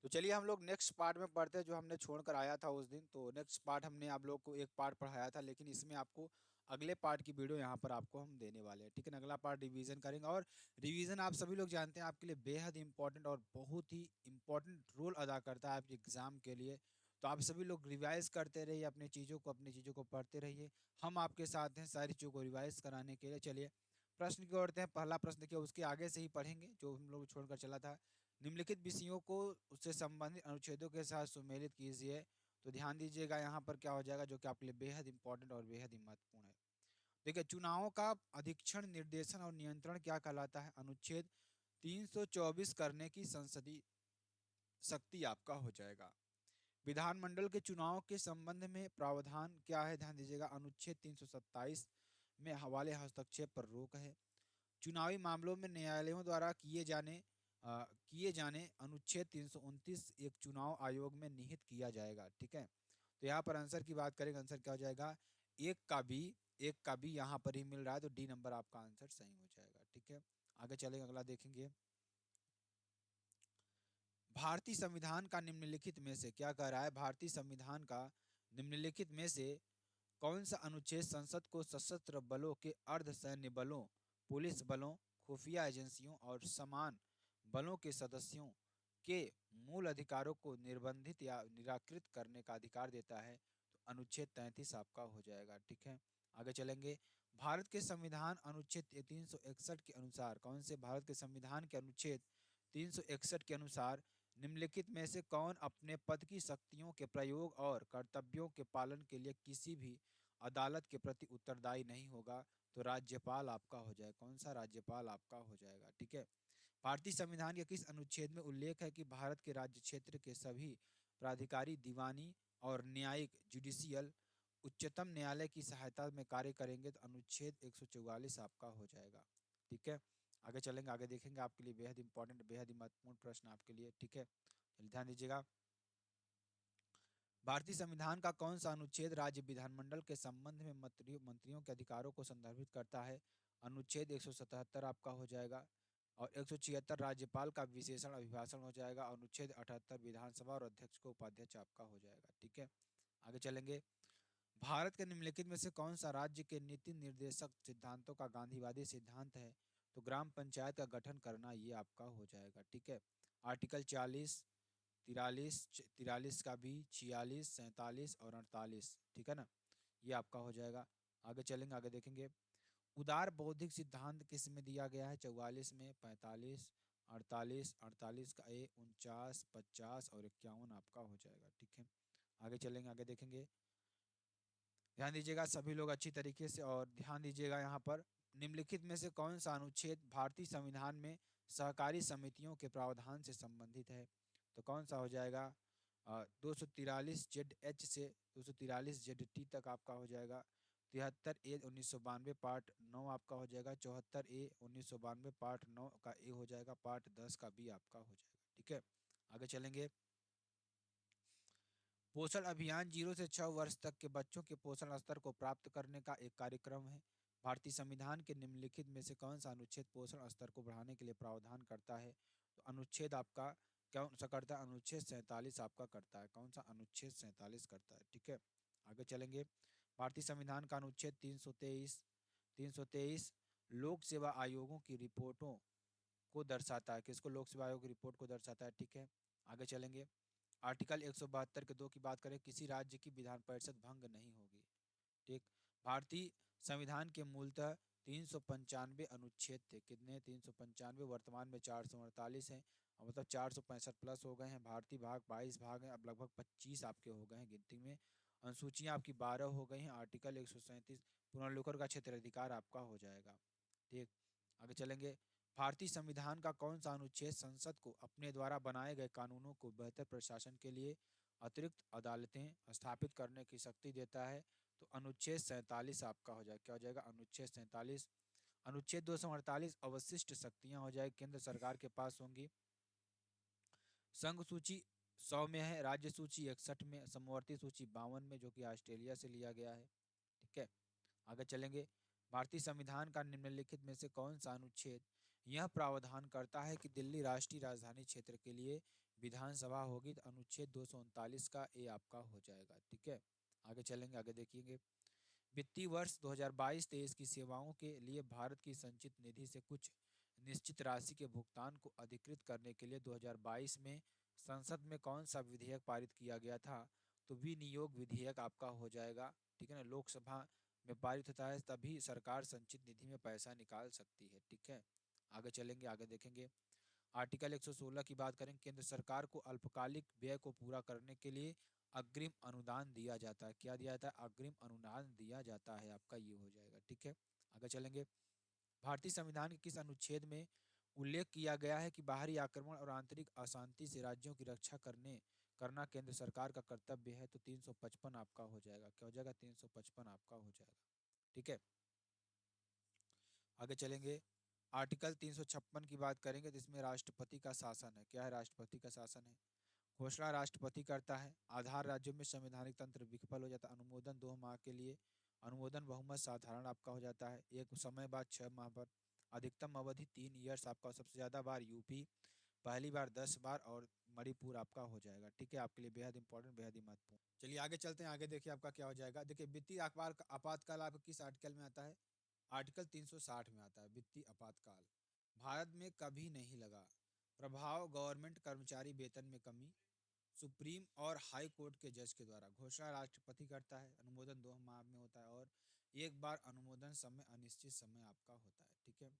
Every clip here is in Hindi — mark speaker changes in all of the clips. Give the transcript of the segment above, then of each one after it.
Speaker 1: तो चलिए हम लोग नेक्स्ट पार्ट में पढ़ते हैं जो हमने छोड़कर आया था उस दिन। तो नेक्स्ट पार्ट हमने आप लोग को एक पार्ट पढ़ाया था, लेकिन इसमें आपको अगले पार्ट की वीडियो यहाँ पर आपको हम देने वाले हैं, ठीक है ना। अगला पार्ट रिवीजन करेंगे, और रिवीजन आप सभी लोग जानते हैं आपके लिए बेहद इंपॉर्टेंट और बहुत ही इंपॉर्टेंट रोल अदा करता है आपके एग्जाम के लिए। तो आप सभी लोग रिवाइज करते रहिए, अपनी चीज़ों को पढ़ते रहिए। हम आपके साथ हैं सारी चीज़ों को रिवाइज कराने के लिए। चलिए प्रश्न की ओर बढ़ते हैं। पहला प्रश्न देखिए, उसके आगे से ही पढ़ेंगे जो हम लोग छोड़कर चला था। निम्नलिखित विषयों को उससे संबंधित अनुच्छेदों के साथ सुमेलित कीजिए। तो ध्यान दीजिएगा यहाँ पर क्या हो जाएगा, जो कि आपके लिए बेहद इंपॉर्टेंट और बेहद ही महत्वपूर्ण है। देखिए, चुनावों का अधीक्षण, निर्देशन और नियंत्रण क्या कहलाता है? अनुच्छेद 324 करने की संसदीय शक्ति आपका हो जाएगा। विधानमंडल के चुनाव के संबंध में प्रावधान क्या है? ध्यान दीजिएगा, अनुच्छेद 327 में हवाले हस्तक्षेप पर रोक है। चुनावी मामलों में न्यायालयों द्वारा किए जाने अनुच्छेद 329 एक चुनाव आयोग में निहित किया जाएगा, ठीक है। तो यहाँ पर आंसर की बात करेंगे, आंसर क्या हो जाएगा? एक का भी यहाँ पर ही मिल रहा है, तो डी नंबर आपका आंसर सही हो जाएगा, ठीक है। आगे चलेंगे, अगला देखेंगे। भारतीय संविधान का निम्नलिखित में से क्या कह रहा है? भारतीय संविधान का निम्नलिखित में से कौन सा अनुच्छेद संसद को सशस्त्र बलों के अर्ध सैन्य बलों, पुलिस बलों, खुफिया एजेंसियों और समान बलों के सदस्यों के मूल अधिकारों को निर्बंधित या निराकृत करने का अधिकार देता है? तो अनुच्छेद 33 आपका हो जाएगा, ठीक है। आगे चलेंगे। भारत के संविधान अनुच्छेद 361 के अनुसार, कौन से भारत के संविधान के अनुच्छेद 361 के अनुसार निम्नलिखित में से कौन अपने पद की शक्तियों के प्रयोग और कर्तव्यों के पालन के लिए किसी भी अदालत के प्रति उत्तरदायी नहीं होगा? तो राज्यपाल आपका हो जाएगा। कौन सा? राज्यपाल आपका हो जाएगा, ठीक है। भारतीय संविधान के किस अनुच्छेद में उल्लेख है कि भारत के राज्य क्षेत्र के सभी प्राधिकारी दीवानी और न्यायिक जुडिशियल उच्चतम न्यायालय की सहायता में कार्य करेंगे? तो अनुच्छेद 144 आपका हो जाएगा, ठीक है। आगे चलेंगे, आगे देखेंगे, आपके लिए बेहद इंपॉर्टेंट, बेहद ही महत्वपूर्ण प्रश्न आपके लिए, ठीक है। चलिए ध्यान दीजिएगा। भारतीय संविधान का कौन सा अनुच्छेद राज्य विधानमंडल के संबंध में मंत्रियों के अधिकारों को संदर्भित करता है? अनुच्छेद 177 आपका हो जाएगा। और 176 राज्यपाल का विशेषण अभिभाषण हो जाएगा। अनुच्छेद 78 विधानसभा और अध्यक्ष को उपाध्यक्ष आपका हो जाएगा, ठीक है। आगे चलेंगे। भारत के निम्नलिखित में से कौन सा राज्य के नीति निर्देशक सिद्धांतों का गांधीवादी सिद्धांत है? तो ग्राम पंचायत का गठन करना, ये आपका हो जाएगा, ठीक है। आर्टिकल 40, 43, 43 का भी, 46, 47 और 48, ठीक है ना, ये आपका हो जाएगा। आगे चलेंगे, आगे देखेंगे। उदार बौद्धिक सिद्धांत किस में दिया गया है? 44 में, 45, 48, 48 का ए, 49, 50 और 51 आपका हो जाएगा, ठीक है। आगे चलेंगे, आगे देखेंगे। ध्यान दीजिएगा सभी लोग अच्छी तरीके से, और ध्यान दीजिएगा यहाँ पर। निम्नलिखित में से कौन सा अनुच्छेद भारतीय संविधान में सहकारी समितियों के प्रावधान से संबंधित है? तो कौन सा हो जाएगा? 243 ZH से 243 ZT तक आपका हो जाएगा। 73A 1992 पार्ट 9 आपका हो जाएगा। 74A 1992 पार्ट 9 का ए हो जाएगा। पार्ट 10 का बी आपका हो जाएगा, ठीक है। आगे चलेंगे। पोषण अभियान 0 से 6 वर्ष तक के बच्चों के पोषण स्तर को प्राप्त करने का एक कार्यक्रम है। भारतीय संविधान के निम्नलिखित में से कौन सा अनुच्छेद पोषण स्तर को बढ़ाने के लिए प्रावधान करता है? तो अनुच्छेद आपका कौन सा करता है? अनुच्छेद 47 आपका करता है। कौन सा? अनुच्छेद 47 करता है, ठीक है। आगे चलेंगे। भारतीय संविधान का अनुच्छेद 323 लोक सेवा आयोगों की रिपोर्टों को दर्शाता है। किसको? लोक सेवा आयोग की रिपोर्ट को दर्शाता है, ठीक है। आगे चलेंगे। आर्टिकल 172 के 2 की बात करें, किसी राज्य की विधान परिषद भंग नहीं होगी, ठीक। भारतीय संविधान के मूलतः 395 अनुच्छेद थे। कितने? 395। वर्तमान में 448 हैं, और मतलब 465 प्लस हो गए हैं। भारतीय भाग 22 भाग हैं, अब लगभग 25 आपके हो गए हैं गिनती में। अनुसूचियां आपकी 12 हो गई हैं। आर्टिकल 137 पुनर्लोकन का क्षेत्राधिकार आपका हो जाएगा, ठीक। आगे चलेंगे। भारतीय संविधान का कौन सा अनुच्छेद संसद को अपने द्वारा बनाए गए कानूनों को बेहतर प्रशासन के लिए अतिरिक्त अदालतें स्थापित करने की शक्ति देता है? तो अनुच्छेद 47 आपका हो जाएगा। क्या हो जाएगा? अनुच्छेद 47। अनुच्छेद 248 अवशिष्ट शक्तियां हो जाएगी, केंद्र सरकार के पास होंगी। संघ सूची 100 में है, राज्य सूची 61 में, समवर्ती सूची 52 में, जो कि ऑस्ट्रेलिया से लिया गया है, ठीक है। आगे चलेंगे। भारतीय संविधान का निम्नलिखित में से कौन सा अनुच्छेद यह प्रावधान करता है कि दिल्ली राष्ट्रीय राजधानी क्षेत्र के लिए विधानसभा होगी तो अनुच्छेद 239 का ए आपका हो जाएगा। ठीक है, आगे चलेंगे, आगे देखेंगे। वित्तीय वर्ष 2022-23 की सेवाओं के लिए भारत की संचित निधि से कुछ निश्चित राशि के भुगतान को अधिकृत करने के लिए 2022 में संसद में कौन सा विधेयक पारित किया गया था? तो विनियोग विधेयक आपका हो जाएगा। ठीक है ना, लोकसभा में पारित होता है तभी सरकार संचित निधि में पैसा निकाल सकती है। ठीक है, आगे चलेंगे, आगे देखेंगे। आर्टिकल 116 की बात करें, केंद्र सरकार को अल्पकालिक व्यय को पूरा करने के लिए अग्रिम अनुदान दिया जाता है। क्या दिया जाता है? अग्रिम अनुदान दिया जाता है, आपका ये हो जाएगा। ठीक है, आगे चलेंगे। भारतीय संविधान के किस अनुच्छेद में उल्लेख किया गया है कि बाहरी आक्रमण और आंतरिक अशांति से राज्यों की रक्षा करना केंद्र सरकार का कर्तव्य है? तो 355 आपका हो जाएगा। क्या हो जाएगा? 355 आपका हो जाएगा। ठीक है, आगे चलेंगे। आर्टिकल 356 की बात करेंगे तो इसमें राष्ट्रपति का शासन है। क्या है? राष्ट्रपति का शासन है। घोषणा राष्ट्रपति करता है। आधार राज्यों में संवैधानिक तंत्र विफल हो जाता है। अनुमोदन 2 माह के लिए, अनुमोदन बहुमत साधारण आपका हो जाता है। एक समय बाद 6 माह पर, अधिकतम अवधि 3 ईयर्स आपका, सबसे ज्यादा बार यूपी, पहली बार 10 बार, और मणिपुर आपका हो जाएगा। ठीक है, आपके लिए बेहद इंपॉर्टेंट, बेहद ही महत्वपूर्ण। चलिए आगे चलते हैं, आगे देखिए आपका क्या हो जाएगा। देखिए, वित्तीय आपातकाल आपका किस आर्टिकल में आता है? आर्टिकल 360 में आता है। वित्तीय आपातकाल भारत में कभी नहीं लगा। प्रभाव गवर्नमेंट कर्मचारी वेतन में कमी, सुप्रीम और हाई कोर्ट के जज के द्वारा। घोषणा राष्ट्रपति करता है। अनुमोदन 2 माह में होता है, और एक बार अनुमोदन समय अनिश्चित समय आपका होता है। ठीक है,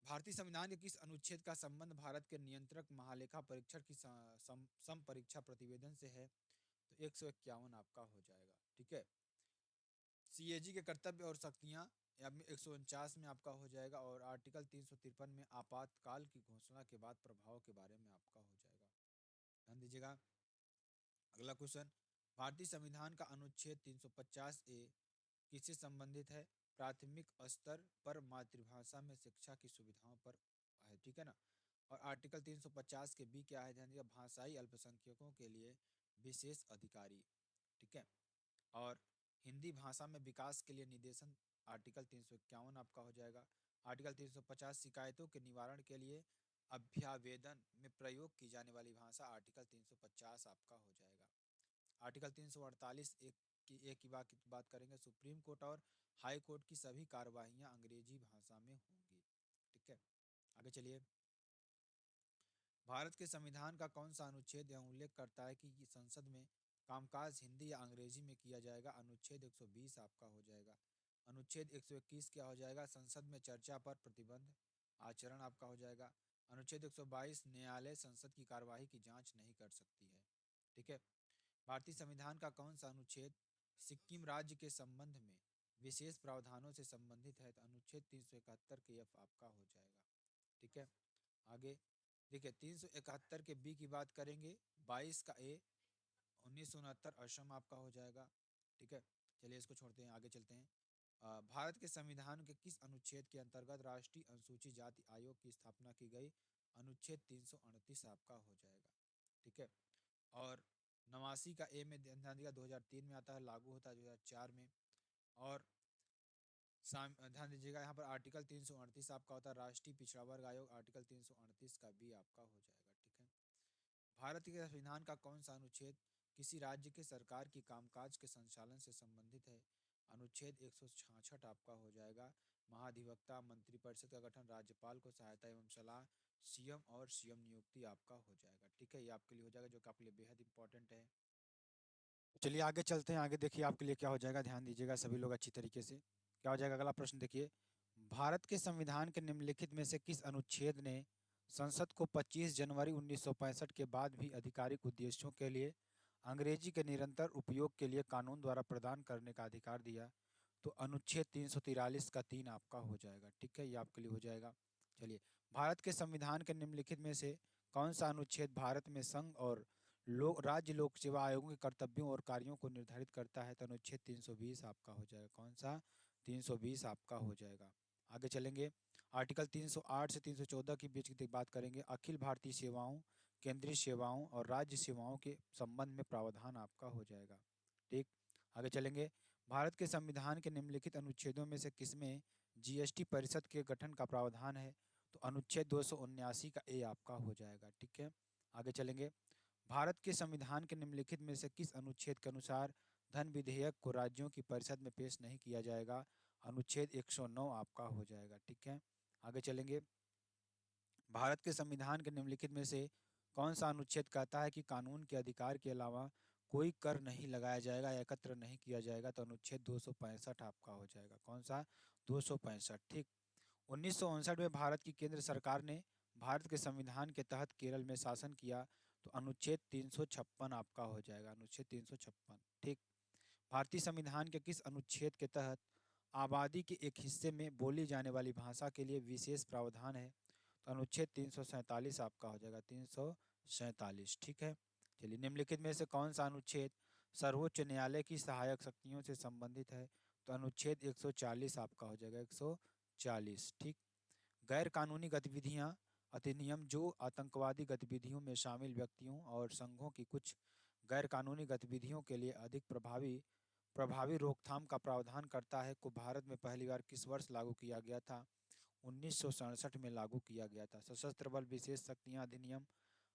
Speaker 1: भारतीय संविधान के किस अनुच्छेद का संबंध भारत के नियंत्रक महालेखा परीक्षक की सम परीक्षा प्रतिवेदन से है? तो 151 आपका हो जाएगा। ठीक है, सीएजी के कर्तव्य और शक्तियां 149 में आपका हो जाएगा, और आर्टिकल 353 में आपातकाल की घोषणा के बाद प्रभाव के बारे में आपका हो जाएगा। ध्यान दीजिएगा। अगला क्वेश्चन, भारतीय संविधान का अनुच्छेद 350 ए किससे संबंधित है? प्राथमिक स्तर पर मातृभाषा में शिक्षा की सुविधाओं पर है। ठीक है ना। और आर्टिकल 350 के बी क्या है? ध्यान दीजिएगा, भाषाई अल्पसंख्यकों के लिए विशेष अधिकारी। ठीक है, और हिंदी भाषा में विकास के लिए निदेशन, आर्टिकल 351 आपका हो जाएगा। आर्टिकल 350 शिकायतों के निवारण के लिए अभ्यावेदन में प्रयोग की जाने वाली भाषा, आर्टिकल 350 आपका हो जाएगा। आर्टिकल 348 एक की बात करेंगे, सुप्रीम कोर्ट और हाई कोर्ट की सभी कार्यवाहियां अंग्रेजी भाषा में होंगी। ठीक है, आगे चलिए। भारत के संविधान का कौन सा अनुच्छेद यह उल्लेख करता है कि संसद में कामकाज हिंदी या अंग्रेजी में किया जाएगा? अनुच्छेद 120 आपका हो जाएगा। अनुच्छेद 121 क्या हो जाएगा? संसद में चर्चा पर प्रतिबंध आचरण आपका हो जाएगा। अनुच्छेद 122 न्यायालय संसद की कार्यवाही की जांच नहीं कर सकती है। ठीक है, भारतीय संविधान का कौन सा अनुच्छेद सिक्किम राज्य के संबंध में विशेष प्रावधानों से संबंधित है? तो अनुच्छेद 371 के एफ आपका हो जाएगा। ठीक है, आगे देखिए, 371 के बी की बात करेंगे, 22 का ए 1969 असम आपका हो जाएगा। ठीक है, चलिए इसको छोड़ते हैं, आगे चलते हैं। भारत के संविधान के किस अनुच्छेद के अंतर्गत राष्ट्रीय अनुसूचित जाति आयोग की स्थापना की गई? अनुच्छेद 338 आपका हो जाएगा। ठीक है, और 89 का ए में ध्यान दिया 2003 में आता है, लागू होता है 2004 में। और ध्यान दीजिएगा, यहाँ पर आर्टिकल 338 आपका होता है राष्ट्रीय पिछड़ा वर्ग आयोग, आर्टिकल 338 का भी आपका हो जाएगा। ठीक है, भारत के संविधान का कौन सा अनुच्छेद किसी राज्य के सरकार की कामकाज के संचालन से संबंधित है? अनुच्छेद 166 आपका हो जाएगा। महाधिवक्ता, मंत्रिपरिषद का गठन, राज्यपाल को सहायता एवं सलाह, सीएम और सीएम नियुक्ति आपका हो जाएगा। ठीक है, ये आपके लिए हो जाएगा, जो कि आपके लिए बेहद इंपॉर्टेंट है। चलिए आगे चलते हैं, आगे देखिए आपके लिए क्या हो जाएगा। ध्यान दीजिएगा सभी लोग अच्छी तरीके से। क्या हो जाएगा? अगला प्रश्न देखिए, भारत के संविधान के निम्नलिखित में से किस अनुच्छेद ने संसद को 25 जनवरी 1965 के बाद भी आधिकारिक उद्देश्यों के लिए अंग्रेजी के निरंतर उपयोग के लिए कानून द्वारा प्रदान करने का अधिकार दिया? तो अनुच्छेद 343 का 3 आपका हो जाएगा। ठीक है, ये आपके लिए हो जाएगा। चलिए, भारत के संविधान के निम्नलिखित में से कौन सा अनुच्छेद भारत में संघ और राज्य लोक सेवा आयोगों के कर्तव्यों और कार्यों को निर्धारित करता है? तो अनुच्छेद 320 आपका हो जाएगा। कौन सा? 320 आपका हो जाएगा। आगे चलेंगे, आर्टिकल 308 से 314 के बीच की बात करेंगे। अखिल भारतीय सेवाओं, केंद्रीय सेवाओं और राज्य सेवाओं के संबंध में प्रावधान आपका हो जाएगा। ठीक, आगे चलेंगे, भारत के संविधान के निम्नलिखित अनुच्छेदों में से किसमें जीएसटी परिषद के गठन का प्रावधान है? तो अनुच्छेद 279 का ए आपका हो जाएगा। ठीक है, आगे चलेंगे। भारत के संविधान के निम्नलिखित में से किस अनुच्छेद के अनुसार धन विधेयक को राज्यों की परिषद में पेश नहीं किया जाएगा? अनुच्छेद 109 आपका हो जाएगा। ठीक है, आगे चलेंगे। भारत के संविधान के निम्नलिखित में से कौन सा अनुच्छेद कहता है कि कानून के अधिकार के अलावा कोई कर नहीं लगाया जाएगा या एकत्र नहीं किया जाएगा? तो अनुच्छेद 265 आपका हो जाएगा। कौन सा? 265। ठीक। 1959 में भारत की केंद्र सरकार ने भारत के संविधान के तहत केरल में शासन किया, तो अनुच्छेद 356 आपका हो जाएगा। अनुच्छेद 356। ठीक। भारतीय संविधान के किस अनुच्छेद के तहत आबादी के एक हिस्से में बोली जाने वाली भाषा के लिए विशेष प्रावधान है? तो अनुच्छेद 347 आपका हो जाएगा। 347। ठीक है। चलिए, निम्नलिखित में से कौन सा अनुच्छेद सर्वोच्च न्यायालय की सहायक शक्तियों से संबंधित है? तो अनुच्छेद 140 आपका हो जाएगा। 140। ठीक। गैर कानूनी गतिविधियां अधिनियम जो आतंकवादी गतिविधियों में शामिल व्यक्तियों और संघों की कुछ गैर कानूनी गतिविधियों के लिए अधिक प्रभावी रोकथाम का प्रावधान करता है, को भारत में पहली बार किस वर्ष लागू किया गया था? 1967 में लागू किया गया था। सशस्त्र बल विशेष शक्तियां अधिनियम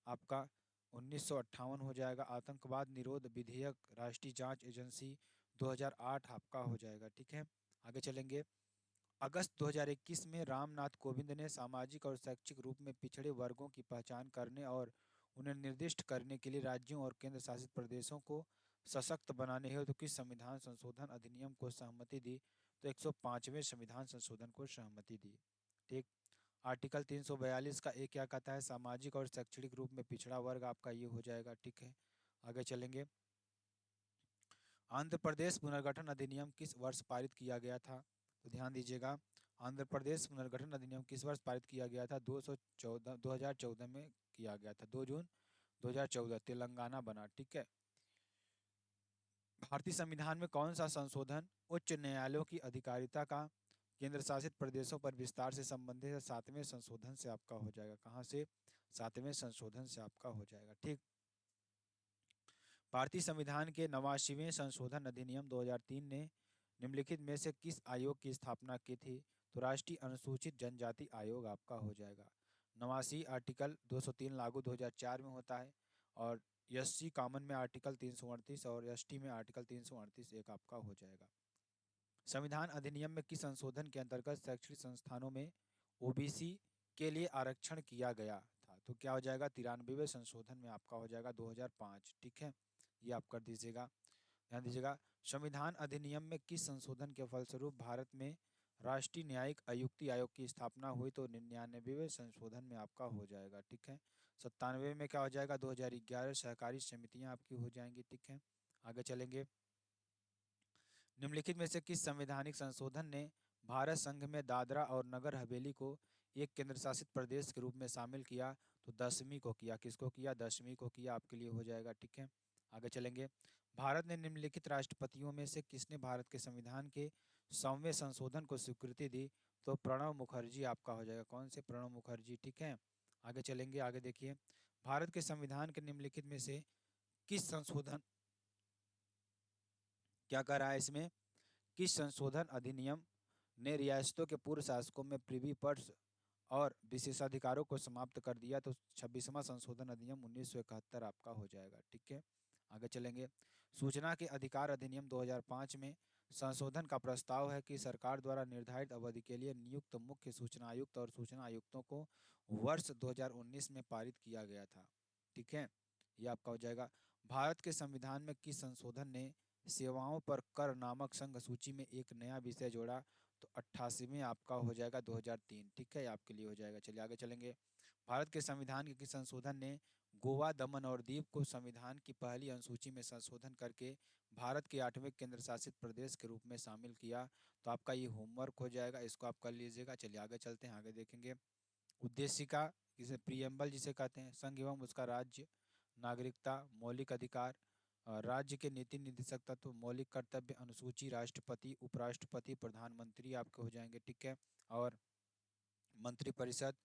Speaker 1: आपका 1958 हो जाएगा। आतंकवाद निरोध विधेयक राष्ट्रीय जांच एजेंसी 2008 आपका हो जाएगा। ठीक है, आगे चलेंगे। अगस्त 2021 में रामनाथ कोविंद ने सामाजिक और शैक्षिक रूप में पिछड़े वर्गों की पहचान करने और उन्हें निर्दिष्ट करने के लिए राज्यों और केंद्र शासित प्रदेशों को सशक्त बनाने हेतु तो किस संविधान संशोधन अधिनियम को सहमति दी? तो 105वें संविधान संशोधन को सहमति दी। ठीक। आर्टिकल 342 का एक क्या कहता है? सामाजिक और शैक्षणिक रूप में पिछड़ा वर्ग आपका ये हो जाएगा। ठीक है, आगे चलेंगे। आंध्र प्रदेश पुनर्गठन अधिनियम किस वर्ष पारित किया गया था? तो ध्यान दीजिएगा, आंध्र प्रदेश पुनर्गठन अधिनियम किस वर्ष पारित किया गया था? 2014 में किया गया था। 2 जून 2014 तेलंगाना बना। ठीक है। भारतीय संविधान में कौन सा संशोधन उच्च न्यायालयों की अधिकारिता का केंद्र शासित प्रदेशों पर विस्तार से संबंधित है? 7वें संशोधन से आपका हो जाएगा। कहाँ से? 7वें संशोधन से आपका हो जाएगा। ठीक। भारतीय संविधान के 89वें संशोधन अधिनियम 2003 ने निम्नलिखित में से किस आयोग की स्थापना की थी? तो राष्ट्रीय अनुसूचित जनजाति आयोग आपका हो जाएगा। 89 आर्टिकल 203 लागू 2004 में होता है, और एससी कॉमन में आर्टिकल 338 और एसटी में आर्टिकल 338 एक आपका हो जाएगा। संविधान अधिनियम में किस संशोधन के अंतर्गत शैक्षणिक संस्थानों में ओबीसी के लिए आरक्षण किया गया था? तो क्या हो जाएगा? 93वें संशोधन में आपका हो जाएगा 2005। ठीक है, ये आप कर दीजिएगा। ध्यान दीजिएगा, संविधान अधिनियम में किस संशोधन के फलस्वरूप भारत में राष्ट्रीय न्यायिक आयुक्ति आयोग की स्थापना हुई? तो 99वें संशोधन में आपका हो जाएगा। ठीक है। 97 में क्या हो जाएगा? 2011 सहकारी समितियां आपकी हो जाएंगी। ठीक है, आगे चलेंगे। निम्नलिखित में से किस संवैधानिक संशोधन ने भारत संघ में दादरा और नगर हवेली को एक केंद्र शासित प्रदेश के रूप में शामिल किया? तो 10वीं को किया। किसको किया? 10वीं को किया। आपके लिए हो जाएगा। ठीक है, आगे चलेंगे। भारत ने निम्नलिखित राष्ट्रपतियों में से किसने भारत के संविधान के 100वें संशोधन को स्वीकृति दी? तो प्रणब मुखर्जी आपका हो जाएगा। कौन से? प्रणब मुखर्जी। ठीक है, आगे चलेंगे। आगे देखिए, भारत के संविधान के निम्नलिखित में से किस संशोधन क्या कह रहा है इसमें? किस संशोधन अधिनियम ने रियासतों के पूर्व शासकों में प्रिवी पर्स और विशेषाधिकारों को समाप्त कर दिया? तो 26वां संशोधन अधिनियम 1971 आपका हो जाएगा। ठीक है, आगे चलेंगे। सूचना के अधिकार अधिनियम 2005 में संशोधन का प्रस्ताव है कि सरकार द्वारा निर्धारित अवधि के लिए नियुक्त मुख्य सूचना आयुक्त और सूचना आयुक्तों को वर्ष 2019 में पारित किया गया था। ठीक है, ये आपका हो जाएगा। भारत के संविधान में किस संशोधन ने सेवाओं पर कर नामक संघ सूची में एक नया विषय जोड़ा? तो 88वें आपका हो जाएगा 2003। ठीक है, आपके लिए हो जाएगा। चलिए आगे चलेंगे। भारत के संविधान के किस संशोधन ने गोवा, दमन और दीव को संविधान की पहली अनुसूची में संशोधन करके भारत के 8वें केंद्र शासित प्रदेश के रूप में शामिल किया? तो आपका ये होमवर्क हो जाएगा, इसको आप कर लीजिएगा। चलिए आगे चलते हैं, आगे देखेंगे। उद्देशिका जिसे प्रियम्बल जिसे कहते हैं, संघ एवं उसका राज्य, नागरिकता, मौलिक अधिकार, राज्य के नीति निर्देशक तत्व, मौलिक कर्तव्य, अनुसूची, राष्ट्रपति, उपराष्ट्रपति, प्रधानमंत्री आपके हो जाएंगे। ठीक है, और मंत्रिपरिषद,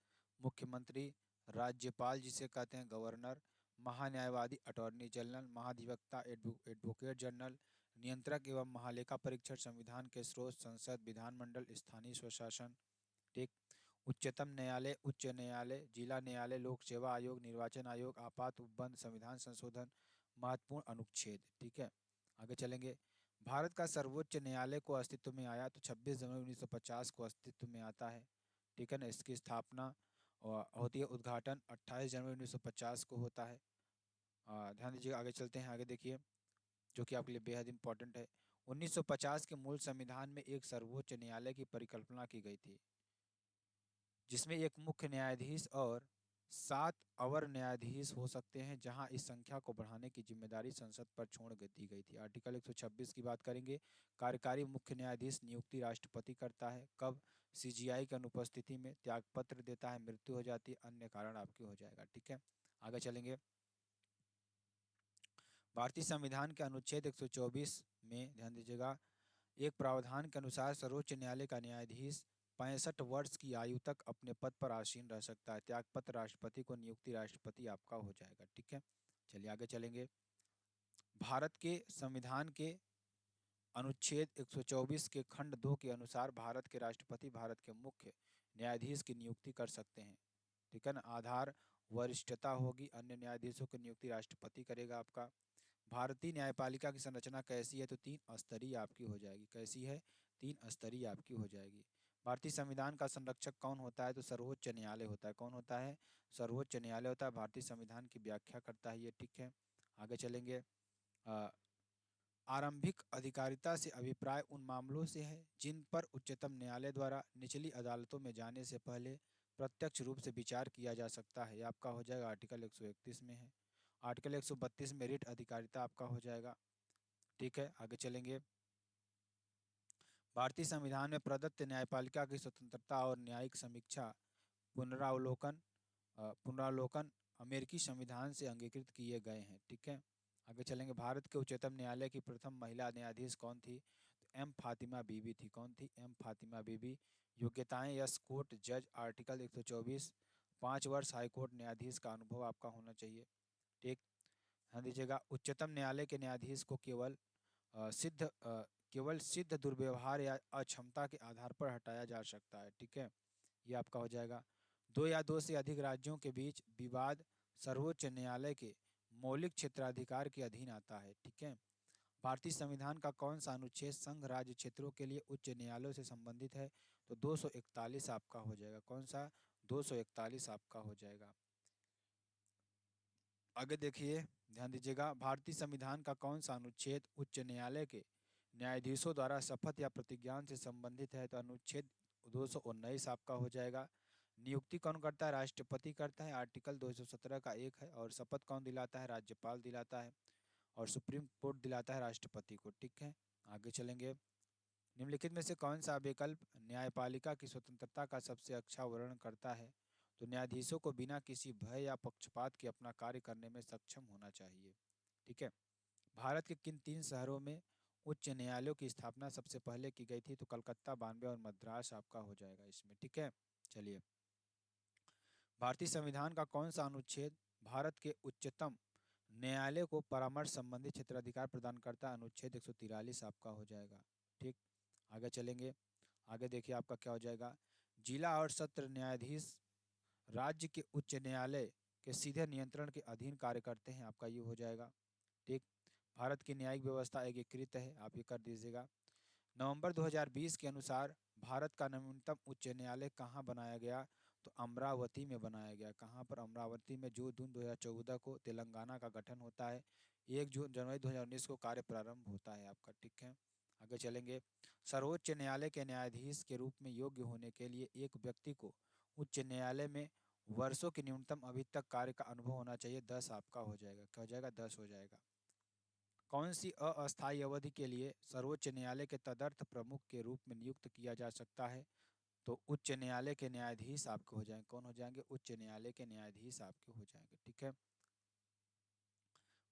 Speaker 1: मुख्यमंत्री, राज्यपाल जिसे कहते हैं गवर्नर, महान्यायवादी अटॉर्नी जनरल, महाधिवक्ता एडवोकेट जनरल, नियंत्रक एवं महालेखा परीक्षक, संविधान के स्रोत, संसद, विधानमंडल, स्थानीय स्वशासन। ठीक। उच्चतम न्यायालय, उच्च न्यायालय, जिला न्यायालय, लोक सेवा आयोग, निर्वाचन आयोग, आपात उपबंध, संविधान संशोधन, महत्वपूर्ण अनुच्छेद। ठीक है, आगे चलेंगे। भारत का सर्वोच्च न्यायालय को अस्तित्व में आया तो 26 जनवरी 1950 को अस्तित्व में आता है। ठीक है ना, इसकी स्थापना होती है, उद्घाटन 28 जनवरी 1950 को होता है। ध्यान दीजिएगा, आगे चलते हैं, आगे देखिए, जो कि आपके लिए बेहद इंपॉर्टेंट है। 1950 के मूल संविधान में एक सर्वोच्च न्यायालय की परिकल्पना की गई थी, जिसमें एक मुख्य न्यायाधीश और 7 अवर न्यायाधीश हो सकते हैं, जहां इस संख्या को बढ़ाने की जिम्मेदारी संसद पर छोड़ दी गई थी। आर्टिकल 126 की बात करेंगे। कार्यकारी मुख्य न्यायाधीश नियुक्ति राष्ट्रपति करता है। कब? सीजीआई की अनुपस्थिति में, त्यागपत्र देता है, मृत्यु हो जाती है, अन्य कारण आपकी हो जाएगा। ठीक है, आगे चलेंगे। भारतीय संविधान के अनुच्छेद 124 में ध्यान दीजिएगा, एक प्रावधान के अनुसार सर्वोच्च न्यायालय का न्यायाधीश 65 वर्ष की आयु तक अपने पद पर आसीन रह सकता है। त्यागपत्र राष्ट्रपति को, नियुक्ति राष्ट्रपति आपका हो जाएगा। ठीक है, चलिए आगे चलेंगे। भारत के संविधान के अनुच्छेद 124 के खंड 2 के अनुसार भारत के राष्ट्रपति भारत के मुख्य न्यायाधीश की नियुक्ति कर सकते हैं। ठीक है ना, आधार वरिष्ठता होगी, अन्य न्यायाधीशों की नियुक्ति राष्ट्रपति करेगा आपका। भारतीय न्यायपालिका की संरचना कैसी है? तो 3 स्तरीय आपकी हो जाएगी। कैसी है? 3 स्तरीय आपकी हो जाएगी। भारतीय संविधान का संरक्षक कौन होता है? तो सर्वोच्च न्यायालय होता है। कौन होता है? सर्वोच्च न्यायालय होता है, भारतीय संविधान की व्याख्या करता है ये। ठीक है, आगे चलेंगे। आरंभिक अधिकारिता से अभिप्राय उन मामलों से है जिन पर उच्चतम न्यायालय द्वारा निचली अदालतों में जाने से पहले प्रत्यक्ष रूप से विचार किया जा सकता है। आपका हो जाएगा, आर्टिकल 131 में है। आर्टिकल 132 में रिट अधिकारिता आपका हो जाएगा। ठीक है, आगे चलेंगे। भारतीय संविधान में प्रदत्त न्यायपालिका की स्वतंत्रता और न्यायिक समीक्षा पुनरावलोकन अमेरिकी संविधान से अंगीकृत किए गए हैं। ठीक है, आगे चलेंगे। भारत के उच्चतम न्यायालय की प्रथम महिला न्यायाधीश कौन थी? तो एम फातिमा बीबी थी। कौन थी? एम फातिमा बीबी। योग्यताएं: यस कोर्ट जज, आर्टिकल 124, 5 वर्ष हाईकोर्ट न्यायाधीश का अनुभव आपका होना चाहिए। ठीक, ध्यान दीजिएगा। उच्चतम न्यायालय के न्यायाधीश को केवल सिद्ध दुर्व्यवहार या अक्षमता के आधार पर हटाया जा सकता है। ठीक है, ये आपका हो जाएगा। 2 या 2 से अधिक राज्यों के बीच विवाद सर्वोच्च न्यायालय के मौलिक क्षेत्राधिकार के अधीन आता है। ठीक है, भारतीय संविधान का कौन सा अनुच्छेद संघ राज्य क्षेत्रों के लिए उच्च न्यायालयों से संबंधित है? तो 241 आपका हो जाएगा। कौन सा? 241 आपका हो जाएगा। आगे देखिए, ध्यान दीजिएगा। भारतीय संविधान का कौन सा अनुच्छेद उच्च न्यायालय के न्यायाधीशों द्वारा शपथ या प्रतिज्ञान से संबंधित है? तो अनुच्छेद 219 आपका हो जाएगा। नियुक्ति कौन करता है? राष्ट्रपति करता है, आर्टिकल 217 का 1 है। और शपथ कौन दिलाता है? राज्यपाल दिलाता है। और सुप्रीम कोर्ट दिलाता है राष्ट्रपति को। ठीक है, आगे चलेंगे। निम्नलिखित में से कौन सा विकल्प न्यायपालिका की स्वतंत्रता का सबसे अच्छा वर्णन करता है? तो न्यायाधीशों को बिना किसी भय या पक्षपात के अपना कार्य करने में सक्षम होना चाहिए। ठीक है, भारत के किन 3 शहरों में उच्च न्यायालयों की स्थापना सबसे पहले की गई थी? तो कलकत्ता, बॉम्बे और मद्रास आपका हो जाएगा इसमें। ठीक है, चलिए। भारतीय संविधान का कौन सा अनुच्छेद भारत के उच्चतम न्यायालय को परामर्श संबंधी क्षेत्राधिकार प्रदान करता है? अनुच्छेद 143 आपका हो जाएगा। ठीक, आगे चलेंगे। आगे देखिए, आपका क्या हो जाएगा। जिला और सत्र न्यायाधीश राज्य के उच्च न्यायालय के सीधे नियंत्रण के अधीन कार्य करते हैं। आपका ये हो जाएगा। ठीक, भारत की न्यायिक व्यवस्था एकीकृत है, आप ये कर दीजिएगा। नवंबर 2020 के अनुसार भारत का नवीनतम उच्च न्यायालय कहाँ बनाया गया? तो अमरावती में बनाया गया। कहाँ पर? अमरावती में। जून 2014 को तेलंगाना का गठन होता है। 1 जनवरी 2019 को कार्य प्रारंभ होता है आपका। ठीक है, आगे चलेंगे। सर्वोच्च न्यायालय के न्यायाधीश के रूप में योग्य होने के लिए एक व्यक्ति को उच्च न्यायालय में वर्षों के न्यूनतम अभी तक कार्य का अनुभव होना चाहिए। 10 आपका हो जाएगा। क्या हो जाएगा? 10 हो जाएगा। कौन सी अस्थायी अवधि के लिए सर्वोच्च न्यायालय के तदर्थ प्रमुख के रूप में नियुक्त किया जा सकता है? तो उच्च न्यायालय के न्यायाधीश आपके हो जाएंगे। कौन हो जाएंगे? उच्च न्यायालय के न्यायाधीश आपके हो जाएंगे। ठीक है,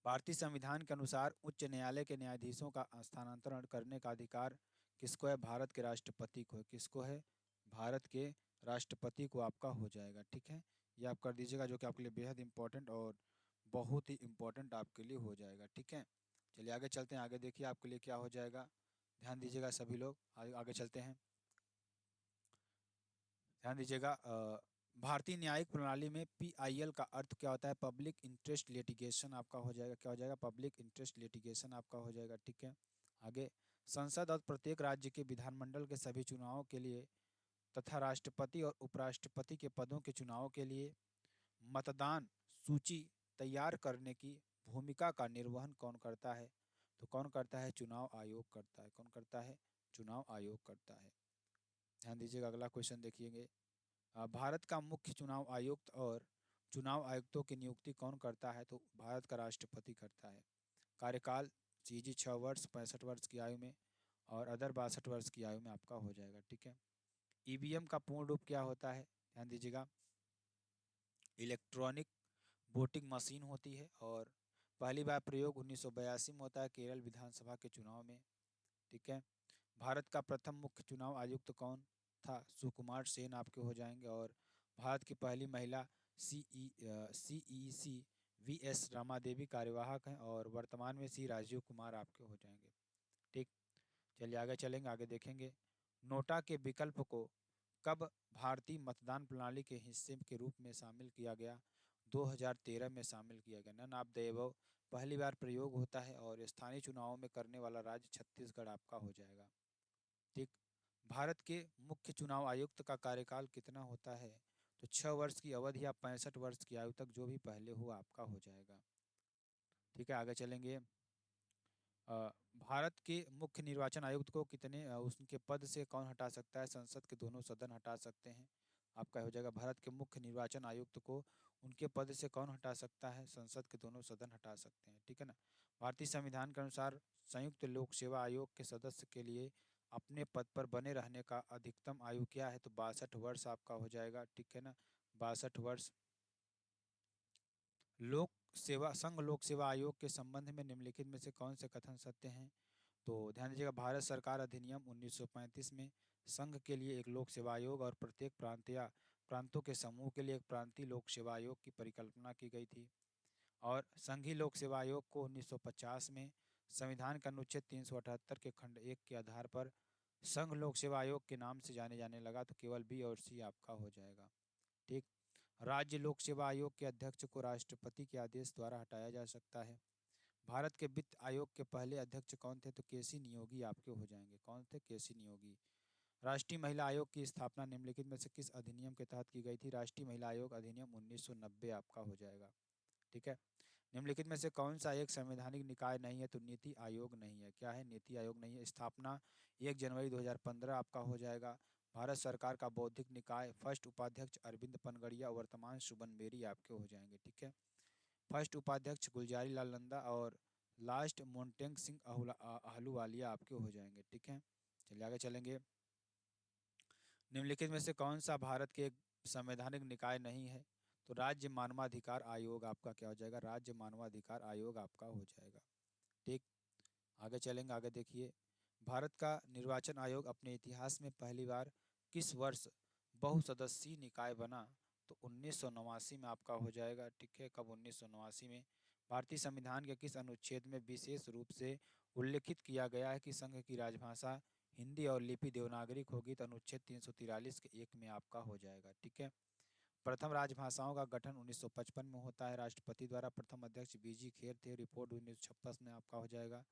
Speaker 1: भारतीय संविधान के अनुसार उच्च न्यायालय के न्यायाधीशों का स्थानांतरण करने का अधिकार किसको है? भारत के राष्ट्रपति को है। किसको है? भारत के राष्ट्रपति को आपका हो जाएगा। ठीक है, ये आप कर दीजिएगा, जो कि आपके लिए बेहद इंपॉर्टेंट और बहुत ही इंपॉर्टेंट आपके लिए हो जाएगा। ठीक है, चलिए आगे चलते हैं। आगे देखिए, आपके लिए क्या हो जाएगा। ध्यान दीजिएगा सभी लोग, आगे चलते हैं। ध्यान दीजिएगा, भारतीय न्यायिक प्रणाली में PIL का अर्थ क्या होता है? पब्लिक इंटरेस्ट लिटिगेशन आपका हो जाएगा, क्या हो जाएगा? पब्लिक इंटरेस्ट लिटिगेशन आपका हो जाएगा, ठीक है। आगे, संसद और प्रत्येक राज्य के विधानमंडल के सभी चुनावों के लिए तथा राष्ट्रपति और उपराष्ट्रपति के पदों के चुनाव के लिए मतदान सूची तैयार करने की भूमिका का निर्वहन कौन करता है? तो कौन करता है? चुनाव आयोग करता है। कौन करता है? चुनाव आयोग करता है। ध्यान दीजिएगा, अगला क्वेश्चन देखिएंगे। भारत का मुख्य चुनाव आयुक्त और चुनाव आयुक्तों की नियुक्ति कौन करता है? तो भारत का राष्ट्रपति करता है। कार्यकाल CG 6 वर्ष 65 वर्ष की आयु में और अदर 62 वर्ष की आयु में आपका हो जाएगा, ठीक है। EVM का पूर्ण रूप क्या होता है? ध्यान दीजिएगा, इलेक्ट्रॉनिक वोटिंग मशीन होती है और पहली बार प्रयोग 1982 में होता है केरल विधानसभा के चुनाव में, ठीक है। भारत का प्रथम मुख्य चुनाव आयुक्त कौन था? सुकुमार सेन आपके हो जाएंगे। और भारत की पहली महिला CEC VS रमा देवी कार्यवाहक हैं और वर्तमान में C राजीव कुमार आपके हो जाएंगे, ठीक। चलिए आगे चलेंगे, आगे देखेंगे। नोटा के विकल्प को कब भारतीय मतदान प्रणाली के हिस्से के रूप में शामिल किया गया? 2013 में शामिल किया गया। नन ऑफ द एबव पहली बार प्रयोग होता है और स्थानीय चुनावों में करने वाला राज्य छत्तीसगढ़ आपका हो जाएगा, ठीक। भारत के मुख्य चुनाव आयुक्त का कार्यकाल कितना होता है? तो 6 वर्ष की अवधि या 65 वर्ष की आयु तक, जो भी पहले हो आपका हो जाएगा, ठीक है। आगे चलेंगे। भारत के मुख्य निर्वाचन आयुक्त को उनके पद से कौन हटा सकता है? संसद के दोनों सदन हटा सकते हैं, आपका हो जाएगा। भारत के मुख्य निर्वाचन आयुक्त को उनके पद से कौन हटा सकता है? संसद के दोनों सदन हटा सकते हैं, ठीक है ना। भारतीय संविधान के अनुसार संयुक्त लोक सेवा आयोग के सदस्य के लिए अपने पद पर बने रहने का अधिकतम आयु क्या है? तो 62 वर्ष आपका हो जाएगा, ठीक है ना, 62 वर्ष। संघ लोक सेवा आयोग के संबंध में निम्नलिखित में से कौन से कथन सत्य हैं? तो ध्यान दीजिएगा, भारत सरकार अधिनियम 1935 में संघ के लिए एक लोक सेवा आयोग और प्रत्येक प्रांत या प्रांतों के समूह के लिए एक प्रांतीय लोक सेवा आयोग की परिकल्पना की गई थी। और संघीय लोक सेवा आयोग को 1950 में संविधान के अनुच्छेद 378 के खंड 1 के आधार पर संघ लोक सेवा आयोग के नाम से जाने जाने लगा। तो केवल B और C आपका हो जाएगा, ठीक। राज्य लोक सेवा आयोग के अध्यक्ष को राष्ट्रपति के आदेश द्वारा हटाया जा सकता है। भारत के वित्त आयोग के पहले अध्यक्ष कौन थे? तो KC नियोगी आपके हो जाएंगे। कौन थे? KC नियोगी। राष्ट्रीय महिला आयोग की स्थापना निम्नलिखित में से किस अधिनियम के तहत की गई थी? राष्ट्रीय महिला आयोग अधिनियम 1990 आपका हो जाएगा, ठीक है। निम्नलिखित में से कौन सा एक संवैधानिक निकाय नहीं है? तो नीति आयोग नहीं है। क्या है? नीति आयोग नहीं है। स्थापना 1 जनवरी 2015 आपका हो जाएगा। भारत सरकार का बौद्धिक निकाय, फर्स्ट उपाध्यक्ष अरविंद पनगड़िया, वर्तमान सुबन बेरी आपके हो जाएंगे, ठीक है। फर्स्ट उपाध्यक्ष गुलजारी लाल नंदा और लास्ट मोन्टेंग सिंह अहलूवालिया आपके हो जाएंगे, ठीक है। चलिए आगे चलेंगे। निम्नलिखित में से कौन सा भारत के एक संवैधानिक निकाय नहीं है? तो राज्य मानवाधिकार आयोग आपका क्या हो जाएगा? राज्य मानवाधिकार आयोग आपका हो जाएगा, ठीक। आगे चलेंगे, आगे देखिए। भारत का निर्वाचन आयोग अपने इतिहास में पहली बार किस वर्ष बहुसदस्यीय निकाय बना? तो 1989 में आपका हो जाएगा, ठीक है। कब? 1989 में। भारतीय संविधान के किस अनुच्छेद में विशेष रूप से उल्लिखित किया गया है कि संघ की राजभाषा हिंदी और लिपि देवनागरिक होगी? तो अनुच्छेद 343 के 1 में आपका हो जाएगा, ठीक है। प्रथम राजभाषाओं का गठन 1955 में होता है। राष्ट्रपति द्वारा प्रथम अध्यक्ष BG खेर थे। रिपोर्ट 1956 में आपका हो जाएगा।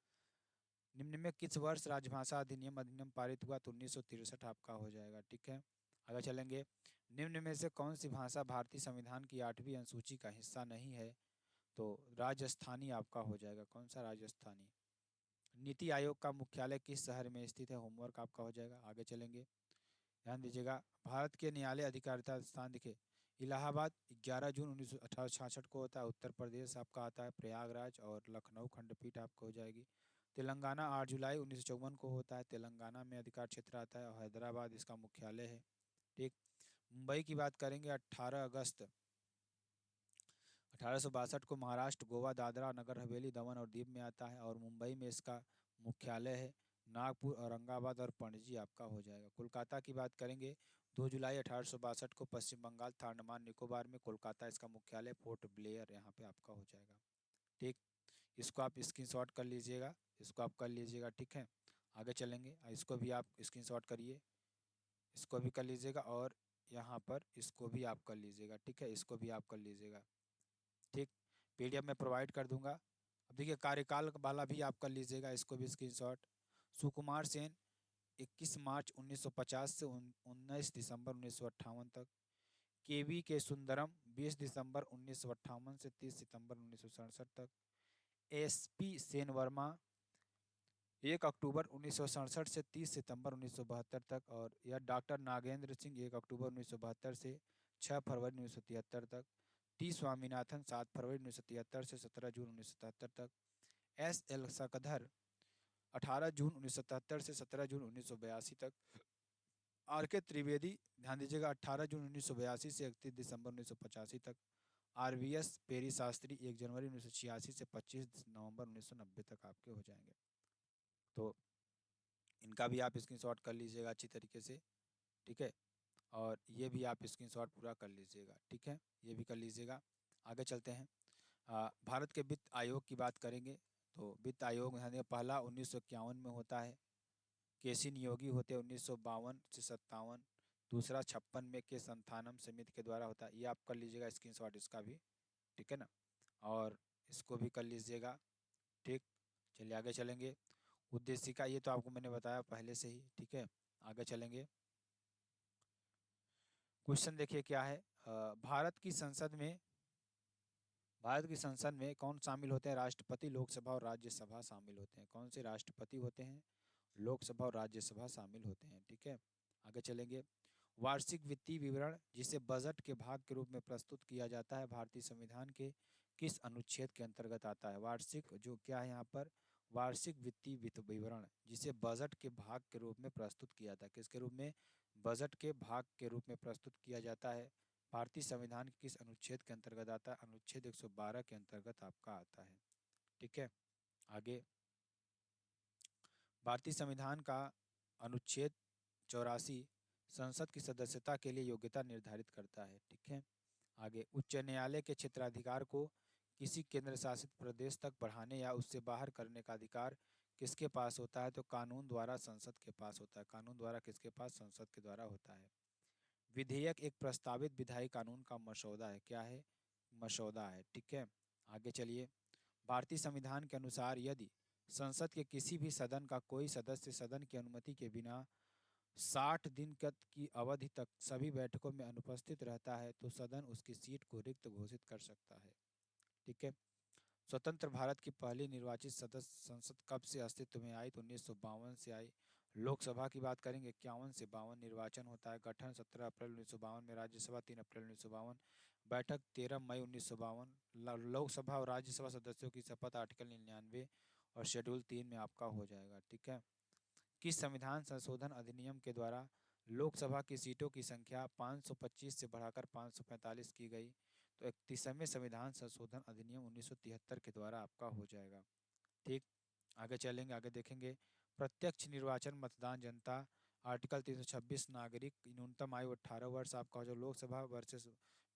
Speaker 1: निम्न में किस वर्ष राजभाषा अधिनियम पारित हुआ? तो 1963 आपका हो जाएगा, ठीक है। आगे चलेंगे। निम्न में से कौन सी भाषा भारतीय संविधान की 8वीं अनुसूची का हिस्सा नहीं है? तो राजस्थानी आपका हो जाएगा। कौन सा? राजस्थानी। नीति आयोग का मुख्यालय किस शहर में स्थित है? होमवर्क आपका हो जाएगा। आगे चलेंगे, ध्यान दीजिएगा। भारत के न्यायालय अधिकारिता स्थान देखिए, इलाहाबाद 11 जून 1966 को होता है। उत्तर प्रदेश आपका आता है प्रयागराज और लखनऊ खंडपीठ आपको हो जाएगी। तेलंगाना 8 जुलाई 1954 को होता है। तेलंगाना में अधिकार क्षेत्र आता है और हैदराबाद इसका मुख्यालय है, ठीक। मुंबई की बात करेंगे, 18 अगस्त 1862 को महाराष्ट्र, गोवा, दादरा नगर हवेली, दमन और दीव में आता है और मुंबई में इसका मुख्यालय है। नागपुर, औरंगाबाद और पणजी आपका हो जाएगा। कोलकाता की बात करेंगे, 2 जुलाई 1862 को पश्चिम बंगाल था, अंडमान निकोबार में कोलकाता इसका मुख्यालय, पोर्ट ब्लेयर यहाँ पे आपका हो जाएगा, ठीक। इसको आप स्क्रीनशॉट कर लीजिएगा, इसको आप कर लीजिएगा, ठीक है। आगे चलेंगे, इसको भी आप स्क्रीनशॉट करिए, इसको भी कर लीजिएगा और यहाँ पर इसको भी आप कर लीजिएगा, ठीक है, इसको भी आप कर लीजिएगा, ठीक। पीडीएफ में प्रोवाइड कर दूंगा। अब देखिए कार्यकाल वाला भी आप कर लीजिएगा, इसको भी स्क्रीनशॉट। सुकुमार सेन 21 मार्च 1950 से 19 दिसंबर 1958 तक। केवी के सुंदरम 20 दिसंबर 1958 से 30 सितंबर 1967 तक। एसपी सेन वर्मा 1 अक्टूबर 1967 से 30 सितंबर 1972 तक। और यह डॉक्टर नागेंद्र सिंह 1 अक्टूबर 1972 से 6 फरवरी 1973 तक। टी स्वामीनाथन 7 फरवरी 1973 से 17 जून 1977 तक। एस एल सकधर 18 जून 1977 से 17 जून 1982 तक। आर के त्रिवेदी ध्यान दीजिएगा 18 जून 1982 से 31 दिसंबर 1985 तक। R V S Peri Shastri 1 जनवरी 1986 से 25 नवंबर 1990 तक आपके हो जाएंगे। तो इनका भी आप स्क्रीनशॉट कर लीजिएगा अच्छी तरीके से, ठीक है। और ये भी आप स्क्रीनशॉट पूरा कर लीजिएगा, ठीक है, ये भी कर लीजिएगा। आगे चलते हैं। भारत के वित्त आयोग की बात करेंगे तो वित्त आयोग पहला 1951 में होता है। केसी नियोगी होते 1952 से 57। दूसरा 56 में के संथानम समिति के द्वारा होता है। ये आप कर लीजिएगा स्क्रीनशॉट इसका भी, ठीक है ना। और इसको भी कर लीजिएगा, ठीक। चलिए आगे चलेंगे। उद्देशिका ये तो आपको मैंने बताया पहले से ही, ठीक है। आगे चलेंगे। क्वेश्चन देखिए क्या है। भारत की संसद में कौन शामिल होते हैं? राष्ट्रपति, लोकसभा और राज्यसभा शामिल होते हैं। कौन से राष्ट्रपति होते हैं? लोकसभा और राज्यसभा शामिल होते हैं, ठीक है। आगे चलेंगे। वार्षिक वित्तीय विवरण जिसे बजट के भाग के रूप में प्रस्तुत किया जाता है, भारतीय संविधान के किस अनुच्छेद के अंतर्गत आता है? वार्षिक जो क्या है यहाँ पर, वार्षिक वित्तीय विवरण जिसे बजट के भाग के रूप में प्रस्तुत किया जाता है। किसके रूप में? बजट के भाग के रूप में प्रस्तुत किया जाता है। भारतीय संविधान के किस अनुच्छेद के अंतर्गत आता है? अनुच्छेद 112 के अंतर्गत आपका आता है, ठीक है। आगे भारतीय संविधान का अनुच्छेद 84 संसद की सदस्यता के लिए योग्यता निर्धारित करता है, ठीक है। आगे उच्च न्यायालय के क्षेत्राधिकार को किसी केंद्र शासित प्रदेश तक बढ़ाने या उससे बाहर करने का अधिकार किसके पास होता है? तो कानून द्वारा संसद के पास होता है। कानून द्वारा किसके पास? संसद के द्वारा होता है। विधेयक एक प्रस्तावित विधायी कानून का मसौदा है। क्या है? मसौदा है, ठीक है। आगे चलिए। भारतीय संविधान के अनुसार यदि संसद के किसी भी सदन का कोई सदस्य सदन की अनुमति के बिना 60 दिन की अवधि तक सभी बैठकों में अनुपस्थित रहता है तो सदन उसकी सीट को रिक्त घोषित कर सकता है, ठीक है। स्वतंत्र भारत की पहली निर्वाचित सदस्य संसद कब से अस्तित्व में आई? तो 1952 से आई। लोकसभा की बात करेंगे 51 से 52 निर्वाचन होता है। गठन 17 अप्रैल 1952 में। राज्यसभा 3 अप्रैल 1952। बैठक 13 मई 1952। लोकसभा और राज्यसभा सदस्यों की शपथ आर्टिकल 99 और शेड्यूल 3 में आपका हो जाएगा, ठीक है। किस संविधान संशोधन अधिनियम के द्वारा लोकसभा की सीटों की संख्या 525 से बढ़ाकर 545 की गई? तो 31वें संविधान संशोधन अधिनियम 1973 के द्वारा आपका हो जाएगा, ठीक। आगे चलेंगे, आगे देखेंगे। प्रत्यक्ष निर्वाचन मतदान जनता आर्टिकल 326 नागरिक न्यूनतम आयु 18 वर्ष आपका हो जाए। लोकसभा वर्सेस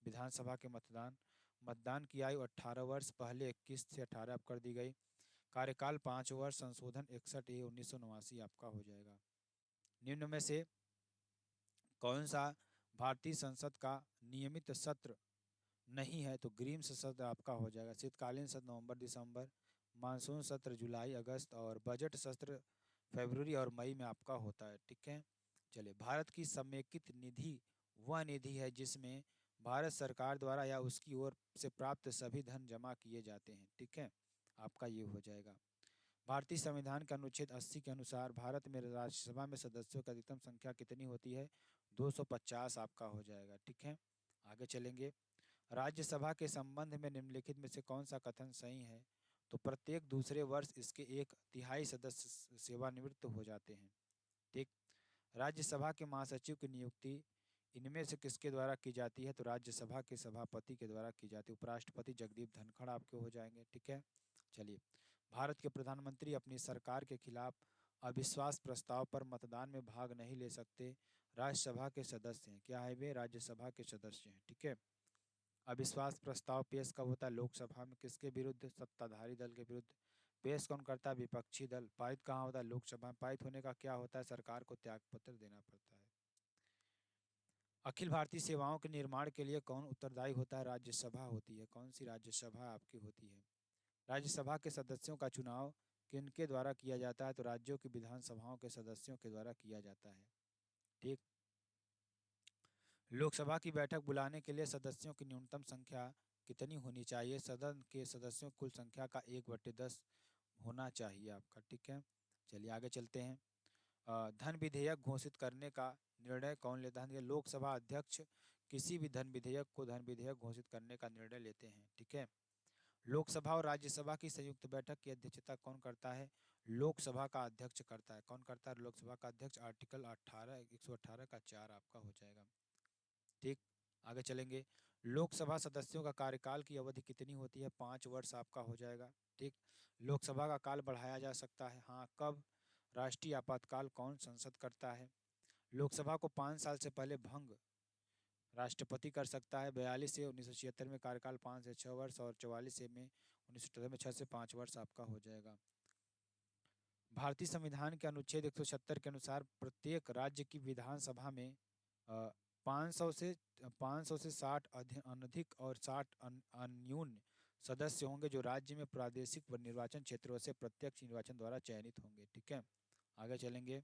Speaker 1: विधानसभा के मतदान की आयु 18 वर्ष, पहले 21 से 18 अब कर दी गई। कार्यकाल 5 वर्ष, संशोधन 61A 1989 आपका हो जाएगा। निम्न में से कौन सा भारतीय संसद का नियमित सत्र नहीं है? तो ग्रीष्म सत्र आपका हो जाएगा। शीतकालीन सत्र नवंबर दिसंबर, मानसून सत्र जुलाई अगस्त और बजट सत्र फरवरी और मई में आपका होता है, ठीक है। चलिए, भारत की समेकित निधि वह निधि है जिसमें भारत सरकार द्वारा या उसकी ओर से प्राप्त सभी धन जमा किए जाते हैं, ठीक है। आपका ये हो जाएगा। भारतीय संविधान के अनुच्छेद 80 के अनुसार भारत में राज्यसभा में सदस्यों की अधिकतम संख्या कितनी होती है? 250 आपका हो जाएगा, ठीक है। आगे चलेंगे। राज्यसभा के संबंध में निम्नलिखित में से कौन सा कथन सही है? तो प्रत्येक दूसरे वर्ष इसके 1/3 सदस्य सेवानिवृत्त हो जाते हैं, ठीक। राज्यसभा के महासचिव की नियुक्ति इनमें से किसके द्वारा की जाती है? तो राज्यसभा के सभापति के द्वारा की जाती है। उपराष्ट्रपति जगदीप धनखड़ आपके हो जाएंगे, ठीक है। चलिए, भारत के प्रधानमंत्री अपनी सरकार के खिलाफ अविश्वास प्रस्ताव पर मतदान में भाग नहीं ले सकते। राज्यसभा के सदस्य हैं। क्या है वे? राज्यसभा के सदस्य हैं, ठीक है। अविश्वास प्रस्ताव पेश कब होता है? लोकसभा में। किसके विरुद्ध? सत्ताधारी दल के विरुद्ध। पेश कौन करता है? विपक्षी दल। पारित कहाँ होता है? लोकसभा में। पारित होने का क्या होता है? सरकार को त्यागपत्र देना पड़ता है। अखिल भारतीय सेवाओं के निर्माण के लिए कौन उत्तरदायी होता है? राज्यसभा होती है। कौन सी राज्यसभा आपकी होती है? राज्यसभा के सदस्यों का चुनाव किनके द्वारा किया जाता है? तो राज्यों की विधानसभाओं के सदस्यों के द्वारा किया जाता है। ठीक। लोकसभा की बैठक बुलाने के लिए सदस्यों की न्यूनतम संख्या कितनी होनी चाहिए? सदन के सदस्यों की कुल संख्या का 1/10 होना चाहिए आपका। ठीक है, चलिए आगे चलते हैं। धन विधेयक घोषित करने का निर्णय कौन लेता है? लोकसभा अध्यक्ष किसी भी धन विधेयक को धन विधेयक घोषित करने का निर्णय लेते हैं। ठीक है। लोकसभा और राज्यसभा की संयुक्त बैठक की अध्यक्षता कौन करता है? लोकसभा का अध्यक्ष करता है। कौन करता है लोकसभा का अध्यक्ष? आर्टिकल 18 118 का 4 आपका हो जाएगा। ठीक, आगे चलेंगे। लोकसभा सदस्यों का कार्यकाल की अवधि कितनी होती है? 5 वर्ष आपका हो जाएगा। ठीक, लोकसभा का काल बढ़ाया जा सकता है, हाँ कब? राष्ट्रीय आपातकाल कौन संसद करता है? लोकसभा को 5 साल से पहले भंग राष्ट्रपति कर सकता है। 42 से 1976 में कार्यकाल 5 से 6 वर्ष और 44 से में 1978 में 6 से 5 वर्ष आपका हो जाएगा। भारतीय संविधान के अनुच्छेद 170 के अनुसार प्रत्येक राज्य की विधानसभा में 500 से 60 अनधिक और 60 अन्यून सदस्य होंगे जो राज्य में प्रादेशिक व निर्वाचन क्षेत्रों से प्रत्यक्ष निर्वाचन द्वारा चयनित होंगे। ठीक है, आगे चलेंगे।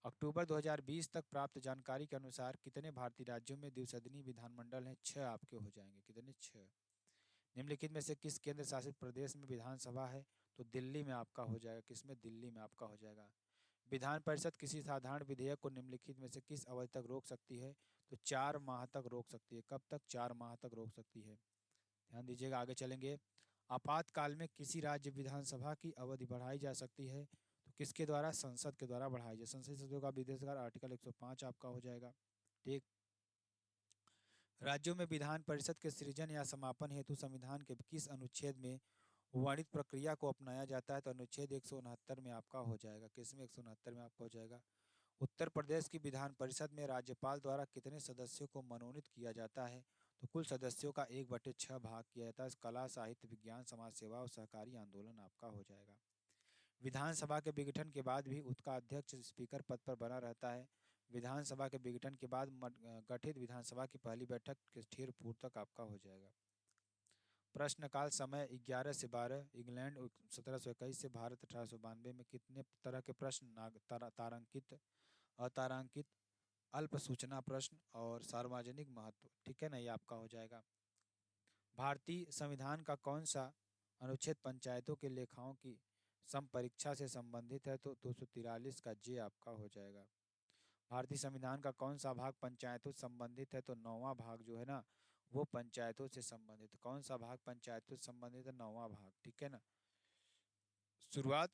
Speaker 1: अक्टूबर 2020 तक प्राप्त जानकारी के अनुसार कितने भारतीय राज्यों में द्विसदनीय विधानमंडल हैं? 6 आपके हो जाएंगे। कितने? 6। निम्नलिखित में से किस केंद्र शासित प्रदेश में विधानसभा है? तो दिल्ली में आपका हो जाएगा। किसमें? दिल्ली में आपका हो जाएगा। विधान परिषद किसी साधारण विधेयक को निम्नलिखित में से किस अवधि तक रोक सकती है? तो 4 माह तक रोक सकती है। कब तक? 4 माह तक रोक सकती है। ध्यान दीजिएगा, आगे चलेंगे। आपातकाल में किसी राज्य विधानसभा की अवधि बढ़ाई जा सकती है, तो किसके द्वारा? संसद के द्वारा बढ़ाई जाए। संसदीय सदस्यों का विशेषाधिकार आर्टिकल 105 आपका हो जाएगा। ठीक, राज्यों में विधान परिषद के सृजन या समापन हेतु संविधान के किस अनुच्छेद में वर्णित प्रक्रिया को अपनाया जाता है? तो अनुच्छेद 169 में आपका हो जाएगा। किसमें? 169 में आपका हो जाएगा। उत्तर प्रदेश की विधान परिषद में राज्यपाल द्वारा कितने सदस्यों को मनोनीत किया जाता है? तो कुल सदस्यों का 1/6 भाग किया जाता है। कला, साहित्य, विज्ञान, समाज सेवा और सहकारी आंदोलन आपका हो जाएगा। विधानसभा के विघटन के बाद भी उसका अध्यक्ष स्पीकर पद पर बना रहता है। विधानसभा के विघटन के बाद गठित विधानसभा की पहली बैठक के स्थिर पूर्व तक आपका हो जाएगा। प्रश्नकाल समय 11 से 12। इंग्लैंड 1721 से भारत 1892 में कितने तरह के प्रश्न? तारांकित, अतारांकित, अल्प सूचना प्रश्न और सार्वजनिक महत्व। ठीक है ना, ये आपका हो जाएगा। भारतीय संविधान का कौन सा अनुच्छेद पंचायतों के लेखाओं की संपरीक्षा से संबंधित है? तो 243 का जे आपका हो जाएगा। भारतीय संविधान का कौन सा भाग पंचायतों से संबंधित है? तो 9वां भाग जो है ना, वो पंचायतों से संबंधित। कौन सा भाग पंचायतों से संबंधित है? 9वां भाग। ठीक है ना, शुरुआत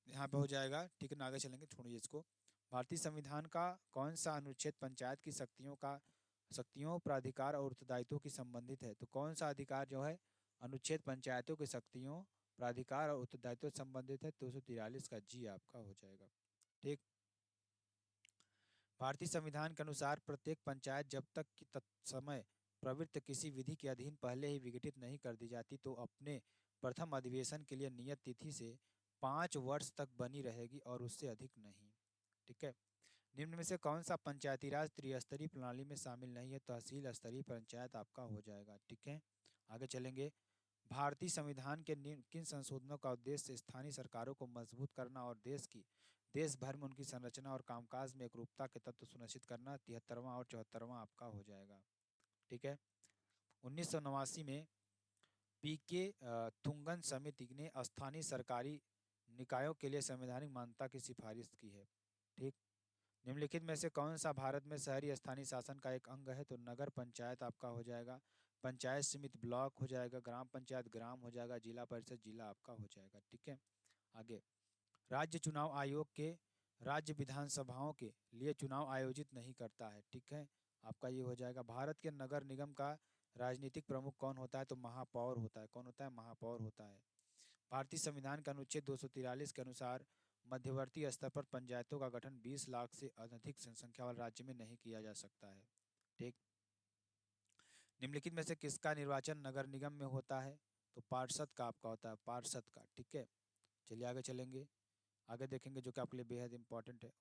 Speaker 1: यहाँ पे हो जाएगा। ठीक है ना, आगे चलेंगे, छोड़िए इसको। भारतीय संविधान का कौन सा अनुच्छेद पंचायत की शक्तियों, प्राधिकार और उत्तरदायित्वों की संबंधित है? तो कौन सा अधिकार जो है अनुच्छेद पंचायतों की शक्तियों, प्राधिकार और उत्तरदायित्व से संबंधित है? 243 का जी आपका हो जाएगा। ठीक, भारतीय संविधान के अनुसार प्रत्येक पंचायत जब तक कि तत्समय प्रवृत्त किसी विधि के अधीन पहले ही विघटित नहीं कर दी जाती तो अपने प्रथम अधिवेशन के लिए नियत तिथि से 5 वर्ष तक बनी रहेगी और उससे अधिक नहीं। ठीक है, निम्न में से कौन सा पंचायती राज त्रिस्तरीय प्रणाली में शामिल नहीं है? तहसील स्तरीय पंचायत आपका हो जाएगा। ठीक है, आगे चलेंगे। भारतीय संविधान के किन संशोधनों का उद्देश्य स्थानीय सरकारों को मजबूत करना और देश भर में उनकी संरचना और कामकाज में एकरूपता के तत्व सुनिश्चित करना? 73वां और 74वां आपका हो जाएगा। ठीक है, 1989 में पीके तुंगन समिति ने स्थानीय सरकारी निकायों के लिए संवैधानिक मान्यता की सिफारिश की है। ठीक, निम्नलिखित में से कौन सा भारत में शहरी स्थानीय शासन का एक अंग है? तो नगर पंचायत आपका हो जाएगा। पंचायत समिति ब्लॉक हो जाएगा। ग्राम पंचायत ग्राम हो जाएगा। जिला परिषद जिला आपका हो जाएगा। ठीक है, आगे। राज्य चुनाव आयोग के राज्य विधानसभाओं के लिए चुनाव आयोजित नहीं करता है। ठीक है, आपका ये हो जाएगा। भारत के नगर निगम का राजनीतिक प्रमुख कौन होता है? तो महापौर होता है। कौन होता है? महापौर होता है। भारतीय संविधान के अनुच्छेद 243 के अनुसार मध्यवर्ती स्तर पर पंचायतों का गठन 20 लाख से अधिक जनसंख्या वाले राज्य में नहीं किया जा सकता है। ठीक, निम्नलिखित में से किसका निर्वाचन नगर निगम में होता है? तो पार्षद का आपका होता है। पार्षद का। ठीक है, चलिए आगे चलेंगे। आगे देखेंगे जो कि आपके लिए बेहद इंपॉर्टेंट है।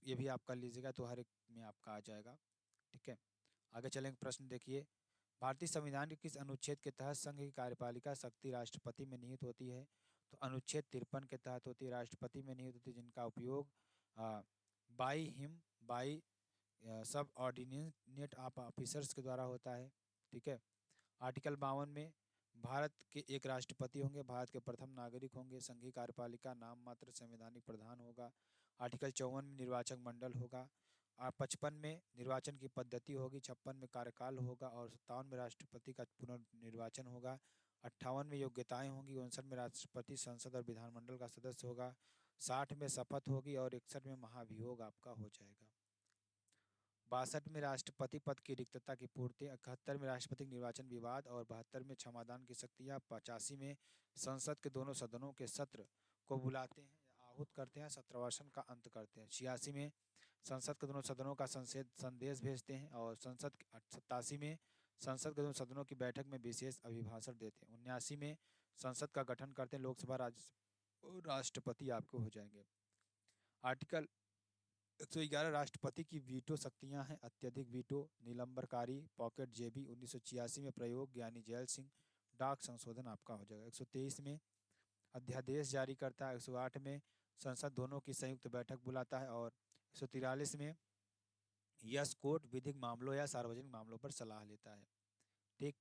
Speaker 1: ये भी आप कर लीजिएगा तो हर एक में आपका आ जाएगा। ठीक है, आगे चलेंगे। प्रश्न देखिए, भारतीय संविधान के किस अनुच्छेद के तहत संघ की कार्यपालिका शक्ति राष्ट्रपति में निहित होती है? तो अनुच्छेद 53 के तहत होती है, राष्ट्रपति में निहित होती है, जिनका उपयोग बाई हिम बाई सब ऑर्डिनेट ऑफ ऑफिसर्स के द्वारा होता है। ठीक है, आर्टिकल 52 में भारत के एक राष्ट्रपति होंगे, भारत के प्रथम नागरिक होंगे, संघीय कार्यपालिका नाम मात्र संवैधानिक प्रधान होगा। आर्टिकल 54 में निर्वाचक मंडल होगा। 55 में निर्वाचन की पद्धति होगी। 56 में कार्यकाल होगा और 57 में राष्ट्रपति का पुनर्निर्वाचन होगा। 58 में योग्यताएं होंगी। 59 में राष्ट्रपति संसद और विधानमंडल का सदस्य होगा। 60 में शपथ होगी और 61 में महाभियोग आपका हो जाएगा। 62 में राष्ट्रपति पद की रिक्तता की पूर्ति। 71 में राष्ट्रपति निर्वाचन विवाद और 72 में क्षमादान की शक्तियाँ। 85 में संसद के दोनों सदनों के सत्र को बुलाते हैं या आहूत करते हैं, सत्रवासन का अंत करते हैं। 86 में संसद के दोनों सदनों का संदेश भेजते हैं और 87 में संसद के दोनों सदनों की बैठक में विशेष अभिभाषण देते हैं। 79 में संसद का गठन करते हैं, लोकसभा राज्यसभा और राष्ट्रपति आपको हो जाएंगे। आर्टिकल 111 राष्ट्रपति की वीटो शक्तियां हैं, अत्यधिक वीटो, निलंबनकारी, पॉकेट जेबी। 1986 में प्रयोग, ज्ञानी जैल सिंह। डाक संशोधन आपका हो जाएगा। 123 में अध्यादेश जारी करता है। 108 में संसद दोनों की संयुक्त बैठक बुलाता है और 143 में यस कोर्ट विधिक मामलों या सार्वजनिक मामलों पर सलाह लेता है। ठीक,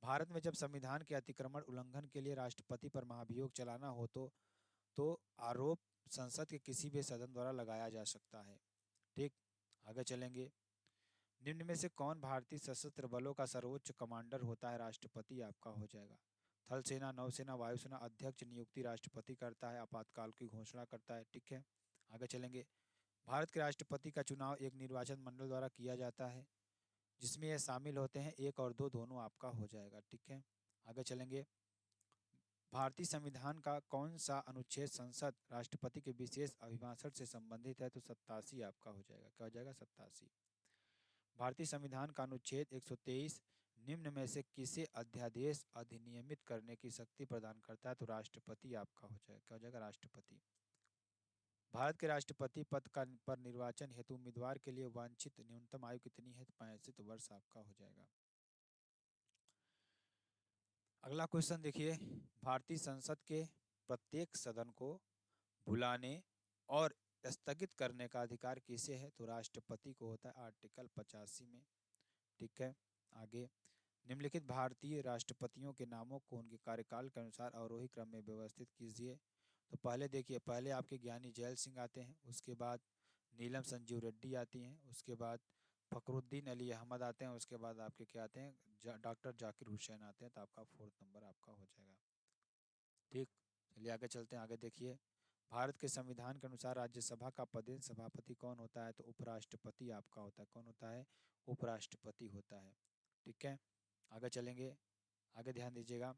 Speaker 1: भारत में जब संविधान के अतिक्रमण उल्लंघन के लिए राष्ट्रपति पर महाभियोग चलाना हो तो आरोप संसद के किसी भी सदन द्वारा लगाया जा सकता है। ठीक, आगे चलेंगे। निम्न में से कौन भारतीय सशस्त्र बलों का सर्वोच्च कमांडर होता है? राष्ट्रपति आपका हो जाएगा। थल सेना, नौसेना, वायुसेना अध्यक्ष नियुक्ति राष्ट्रपति करता है, आपातकाल की घोषणा करता है। ठीक है, आगे चलेंगे। भारत के राष्ट्रपति का चुनाव एक निर्वाचन मंडल द्वारा किया जाता है, जिसमें यह शामिल होते हैं 1 और 2 दोनों आपका हो जाएगा। ठीक है, आगे चलेंगे। भारतीय संविधान का कौन सा अनुच्छेद संसद राष्ट्रपति के विशेष अभिभाषण से संबंधित है? तो 87 आपका हो जाएगा। क्या हो जाएगा? 87। भारतीय संविधान का अनुच्छेद 123 निम्न में से किसे अध्यादेश अधिनियमित करने की शक्ति प्रदान करता है? तो राष्ट्रपति आपका हो जाएगा। क्या हो जाएगा? राष्ट्रपति। भारत के राष्ट्रपति पद का पर निर्वाचन हेतु उम्मीदवार के लिए वांछित न्यूनतम आयु कितनी है? 65 वर्ष आपका हो जाएगा। अगला क्वेश्चन देखिए, भारतीय संसद के प्रत्येक सदन को बुलाने और स्थगित करने का अधिकार किसे है? तो राष्ट्रपति को होता है, आर्टिकल 85 में। ठीक है, आगे। निम्नलिखित भारतीय राष्ट्रपतियों के नामों को उनके कार्यकाल के अनुसार अवरोही क्रम में व्यवस्थित कीजिए। तो पहले देखिए, पहले आपके ज्ञानी जैल सिंह आते हैं, उसके बाद नीलम संजीव रेड्डी आती हैं, उसके बाद फखरुद्दीन अली अहमद आते हैं, उसके बाद आपके क्या आते हैं? डॉक्टर जाकिर हुसैन आते हैं। तो आपका 4th नंबर आपका हो जाएगा। ठीक, चलिए आगे चलते हैं। आगे देखिए, भारत के संविधान के अनुसार राज्यसभा का पदेन सभापति कौन होता है? तो उपराष्ट्रपति आपका होता है। कौन होता है? उपराष्ट्रपति होता है। ठीक है, आगे चलेंगे। आगे ध्यान दीजिएगा,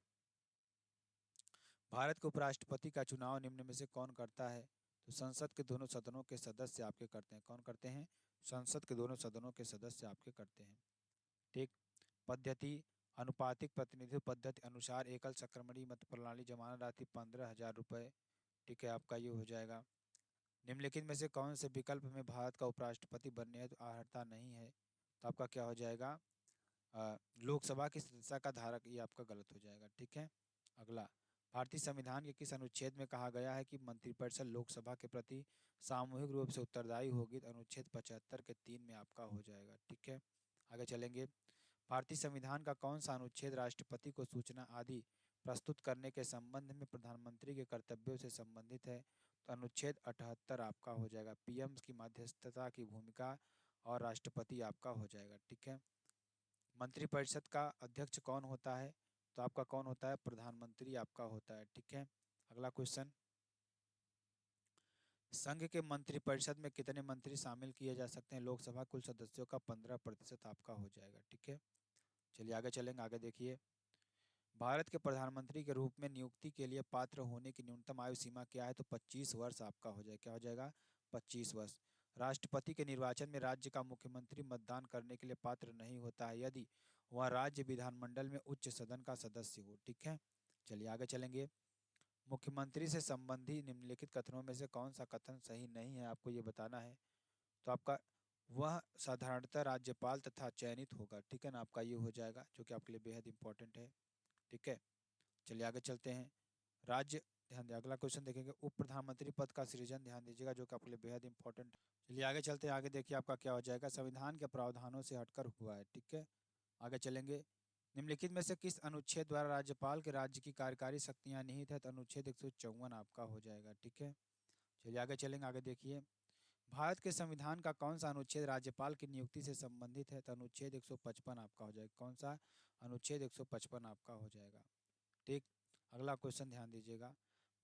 Speaker 1: भारत के उपराष्ट्रपति का चुनाव निम्न में से कौन करता है? तो संसद के दोनों सदनों के सदस्य आपके करते हैं। कौन करते हैं? संसद के दोनों सदनों के सदस्य आपके करते हैं। ठीक, पद्धति अनुपातिक प्रतिनिधित्व पद्धति अनुसार एकल संक्रमणी मत प्रणाली जमानत राशि 15,000 रुपये। ठीक है, आपका ये हो जाएगा। निम्नलिखित में से कौन से विकल्प में भारत का उपराष्ट्रपति बनने हेतु अर्हता नहीं है? तो आपका क्या हो जाएगा? लोकसभा की सदस्यता का धारक, ये आपका गलत हो जाएगा। ठीक है, अगला, भारतीय संविधान के किस अनुच्छेद में कहा गया है कि मंत्रिपरिषद लोकसभा के प्रति सामूहिक रूप से उत्तरदायी होगी? तो अनुच्छेद 75 के 3 में आपका हो जाएगा। ठीक है, आगे चलेंगे। भारतीय संविधान का कौन सा अनुच्छेद राष्ट्रपति को सूचना आदि प्रस्तुत करने के संबंध में प्रधानमंत्री के कर्तव्यों से संबंधित है? तो अनुच्छेद 78 आपका हो जाएगा। पीएम की मध्यस्थता की भूमिका और राष्ट्रपति आपका हो जाएगा। ठीक है, मंत्रिपरिषद का अध्यक्ष कौन होता है? तो आपका कौन होता है? प्रधानमंत्री आपका होता है। ठीक है, अगला क्वेश्चन, संघ के मंत्रिपरिषद में कितने मंत्री शामिल किए जा सकते हैं? लोकसभा कुल सदस्यों का 15% आपका हो जाएगा। ठीक है, चलिए आगे चलेंगे। आगे देखिए, भारत के प्रधानमंत्री के रूप में नियुक्ति के लिए पात्र होने की न्यूनतम आयु सीमा क्या है? तो 25 वर्ष आपका हो जाएगा। क्या हो जाएगा? 25 वर्ष। राष्ट्रपति के निर्वाचन में राज्य का मुख्यमंत्री मतदान करने के लिए पात्र नहीं होता है यदि वह राज्य विधानमंडल में उच्च सदन का सदस्य हो। ठीक है, चलिए आगे चलेंगे। मुख्यमंत्री से संबंधी निम्नलिखित कथनों में से कौन सा कथन सही नहीं है? आपको ये बताना है। तो आपका वह साधारणतः राज्यपाल तथा चयनित होगा। ठीक है ना, आपका ये हो जाएगा, जो कि आपके लिए बेहद इंपॉर्टेंट है। ठीक है, चलिए आगे चलते हैं। राज्य, ध्यान दें, अगला क्वेश्चन देखेंगे, उप प्रधानमंत्री पद का सृजन, ध्यान दीजिएगा, जो कि आपके लिए बेहद इंपॉर्टेंट। चलिए आगे चलते हैं, आगे देखिए आपका क्या हो जाएगा। संविधान के प्रावधानों से हटकर हुआ है। ठीक है, आगे चलेंगे। निम्नलिखित में से किस अनुच्छेद द्वारा राज्यपाल के राज्य की कार्यकारी शक्तियां निहित है? तो अनुच्छेद 154 आपका हो जाएगा। ठीक है, चलिए आगे चलेंगे, आगे देखिए। भारत के संविधान का कौन सा अनुच्छेद राज्यपाल की नियुक्ति से संबंधित है? तो अनुच्छेद 155 आपका हो जाएगा। कौन सा? अनुच्छेद 155 आपका हो जाएगा। ठीक, अगला क्वेश्चन ध्यान दीजिएगा।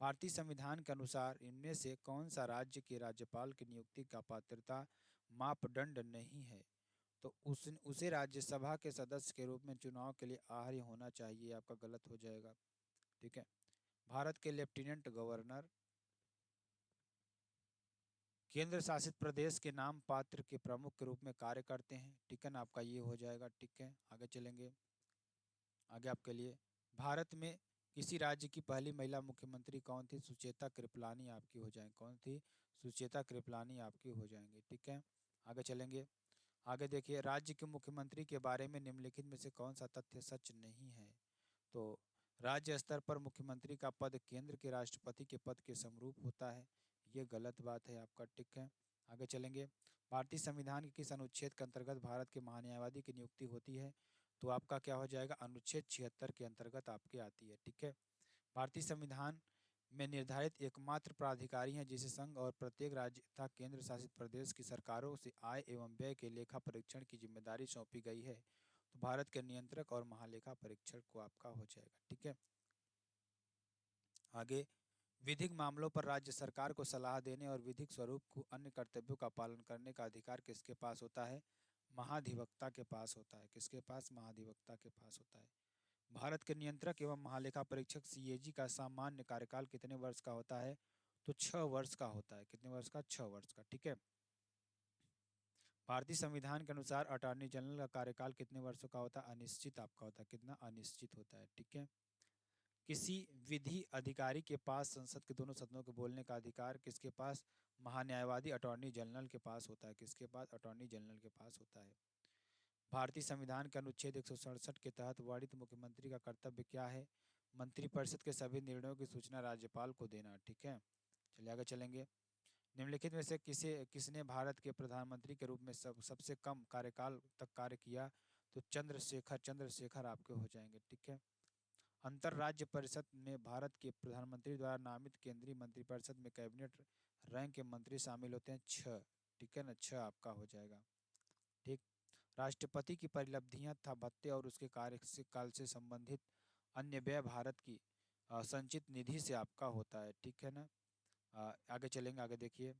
Speaker 1: भारतीय संविधान के अनुसार इनमें से कौन सा राज्य के राज्यपाल की नियुक्ति का पात्रता मापदंड नहीं है? तो उसे राज्यसभा के सदस्य के रूप में चुनाव के लिए आर्य होना चाहिए। आपका गलत हो जाएगा। ठीक है, भारत के लेफ्टिनेंट गवर्नर केंद्र शासित प्रदेश के नाम पात्र के प्रमुख के रूप में कार्य करते हैं। ठीक है ना, आपका ये हो जाएगा। ठीक है, आगे चलेंगे। आगे आपके लिए, भारत में किसी राज्य की पहली महिला मुख्यमंत्री कौन थी? सुचेता कृपलानी आपकी हो जाएंगी। कौन थी? सुचेता कृपलानी आपकी हो जाएंगी। ठीक है, आगे चलेंगे। आगे देखिए, राज्य के मुख्यमंत्री के बारे में निम्नलिखित में से कौन सा तथ्य सच नहीं है? तो राज्य स्तर पर मुख्यमंत्री का पद केंद्र के राष्ट्रपति के पद के समरूप होता है। ये गलत बात है आपका। ठीक है, आगे चलेंगे। भारतीय संविधान के किस अनुच्छेद के अंतर्गत भारत के महान्यायवादी की नियुक्ति होती है? तो आपका क्या हो जाएगा? अनुच्छेद 76 के अंतर्गत आपके आती है। ठीक है, भारतीय संविधान में निर्धारित एकमात्र प्राधिकारी हैं जिसे संघ और प्रत्येक राज्य तथा केंद्र शासित प्रदेश की सरकारों से आय एवं व्यय के लेखा परीक्षण की जिम्मेदारी सौंपी गई है। तो भारत के नियंत्रक और महालेखा परीक्षक को आपका हो जाएगा। ठीक है, आगे, विधिक मामलों पर राज्य सरकार को सलाह देने और विधिक स्वरूप को अन्य कर्तव्यों का पालन करने का अधिकार किसके पास होता है? महाधिवक्ता के पास होता है। किसके पास? महाधिवक्ता के पास होता है। भारत के नियंत्रक एवं महालेखा परीक्षक सीएजी का सामान्य कार्यकाल कितने वर्ष का होता है? तो 6 वर्ष का होता है। कितने वर्ष का? 6 वर्ष का। ठीक है, भारतीय संविधान के अनुसार अटॉर्नी जनरल का कार्यकाल कितने वर्षों का होता है? अनिश्चित आपका होता है। कितना? अनिश्चित होता है। ठीक है, किसी विधि अधिकारी के पास संसद के दोनों सदनों के बोलने का अधिकार किसके पास? महान्यायवादी अटॉर्नी जनरल के पास होता है। किसके पास? अटॉर्नी जनरल के पास होता है। भारतीय संविधान के अनुच्छेद 167 के तहत वर्णित मुख्यमंत्री का कर्तव्य क्या है? मंत्रिपरिषद के सभी निर्णयों की सूचना राज्यपाल को देना। ठीक है, चलिए आगे चलेंगे। निम्नलिखित में से किसने भारत के प्रधानमंत्री के रूप में सबसे कम कार्यकाल तक कार्य किया? तो चंद्रशेखर आपके हो जाएंगे। ठीक है, अंतर राज्य परिषद में भारत के प्रधानमंत्री द्वारा नामित केंद्रीय मंत्रिपरिषद में कैबिनेट रैंक के मंत्री शामिल होते हैं 6। ठीक है ना, 6 आपका हो जाएगा। ठीक, राष्ट्रपति की परिलब्धियां तथा भत्ते और उसके कार्यकाल से संबंधित अन्य व्यय भारत की संचित निधि से आपका होता है। ठीक है ना, आगे चलेंगे, आगे देखिए।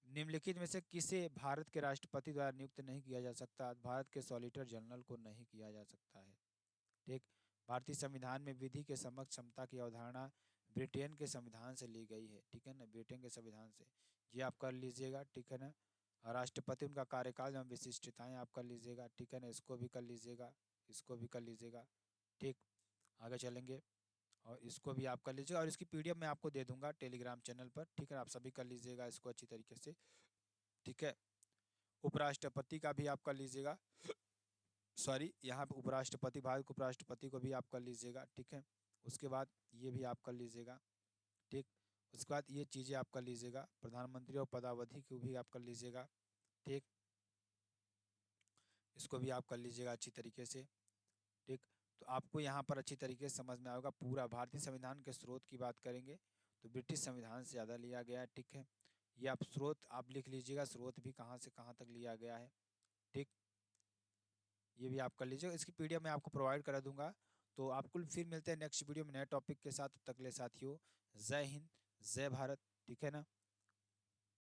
Speaker 1: निम्नलिखित में से किसे भारत के राष्ट्रपति द्वारा नियुक्त नहीं किया जा सकता? भारत के सॉलिसिटर जनरल को नहीं किया जा सकता है। ठीक, भारतीय संविधान में विधि के समक्ष क्षमता की अवधारणा ब्रिटेन के संविधान से ली गई है। ठीक है ना, ब्रिटेन के संविधान से। ये आप कर लीजिएगा। ठीक है ना, राष्ट्रपति उनका कार्यकाल एवं विशिष्टताएं आप कर लीजिएगा। ठीक है ना, इसको भी कर लीजिएगा, इसको भी कर लीजिएगा। ठीक, आगे चलेंगे, और इसको भी आप कर लीजिएगा, और इसकी पीडीएफ मैं आपको दे दूंगा टेलीग्राम चैनल पर। ठीक है, आप सभी कर लीजिएगा इसको अच्छी तरीके से। ठीक है, उपराष्ट्रपति का भी आप कर लीजिएगा। सॉरी, यहाँ पे उपराष्ट्रपति, भारत के उपराष्ट्रपति को भी आप कर लीजिएगा। ठीक है, उसके बाद ये भी आप कर लीजिएगा। ठीक, उसके बाद ये चीज़ें आप कर लीजिएगा। प्रधानमंत्री और पदावधि को भी आप कर लीजिएगा। ठीक, इसको भी आप कर लीजिएगा अच्छी तरीके से। ठीक, तो आपको यहाँ पर अच्छी तरीके से समझ में आएगा। पूरा भारतीय संविधान के स्रोत की बात करेंगे तो ब्रिटिश संविधान से ज़्यादा लिया गया है। ठीक है, ये आप स्रोत आप लिख लीजिएगा, स्रोत भी कहाँ से कहाँ तक लिया गया है। ठीक, ये भी आप कर लीजिएगा, इसकी पीडीएफ मैं आपको प्रोवाइड करा दूंगा। तो आपको फिर मिलते हैं नेक्स्ट वीडियो में नए टॉपिक के साथ। तब तक के लिए साथियों, जय हिंद, जय भारत। ठीक है ना।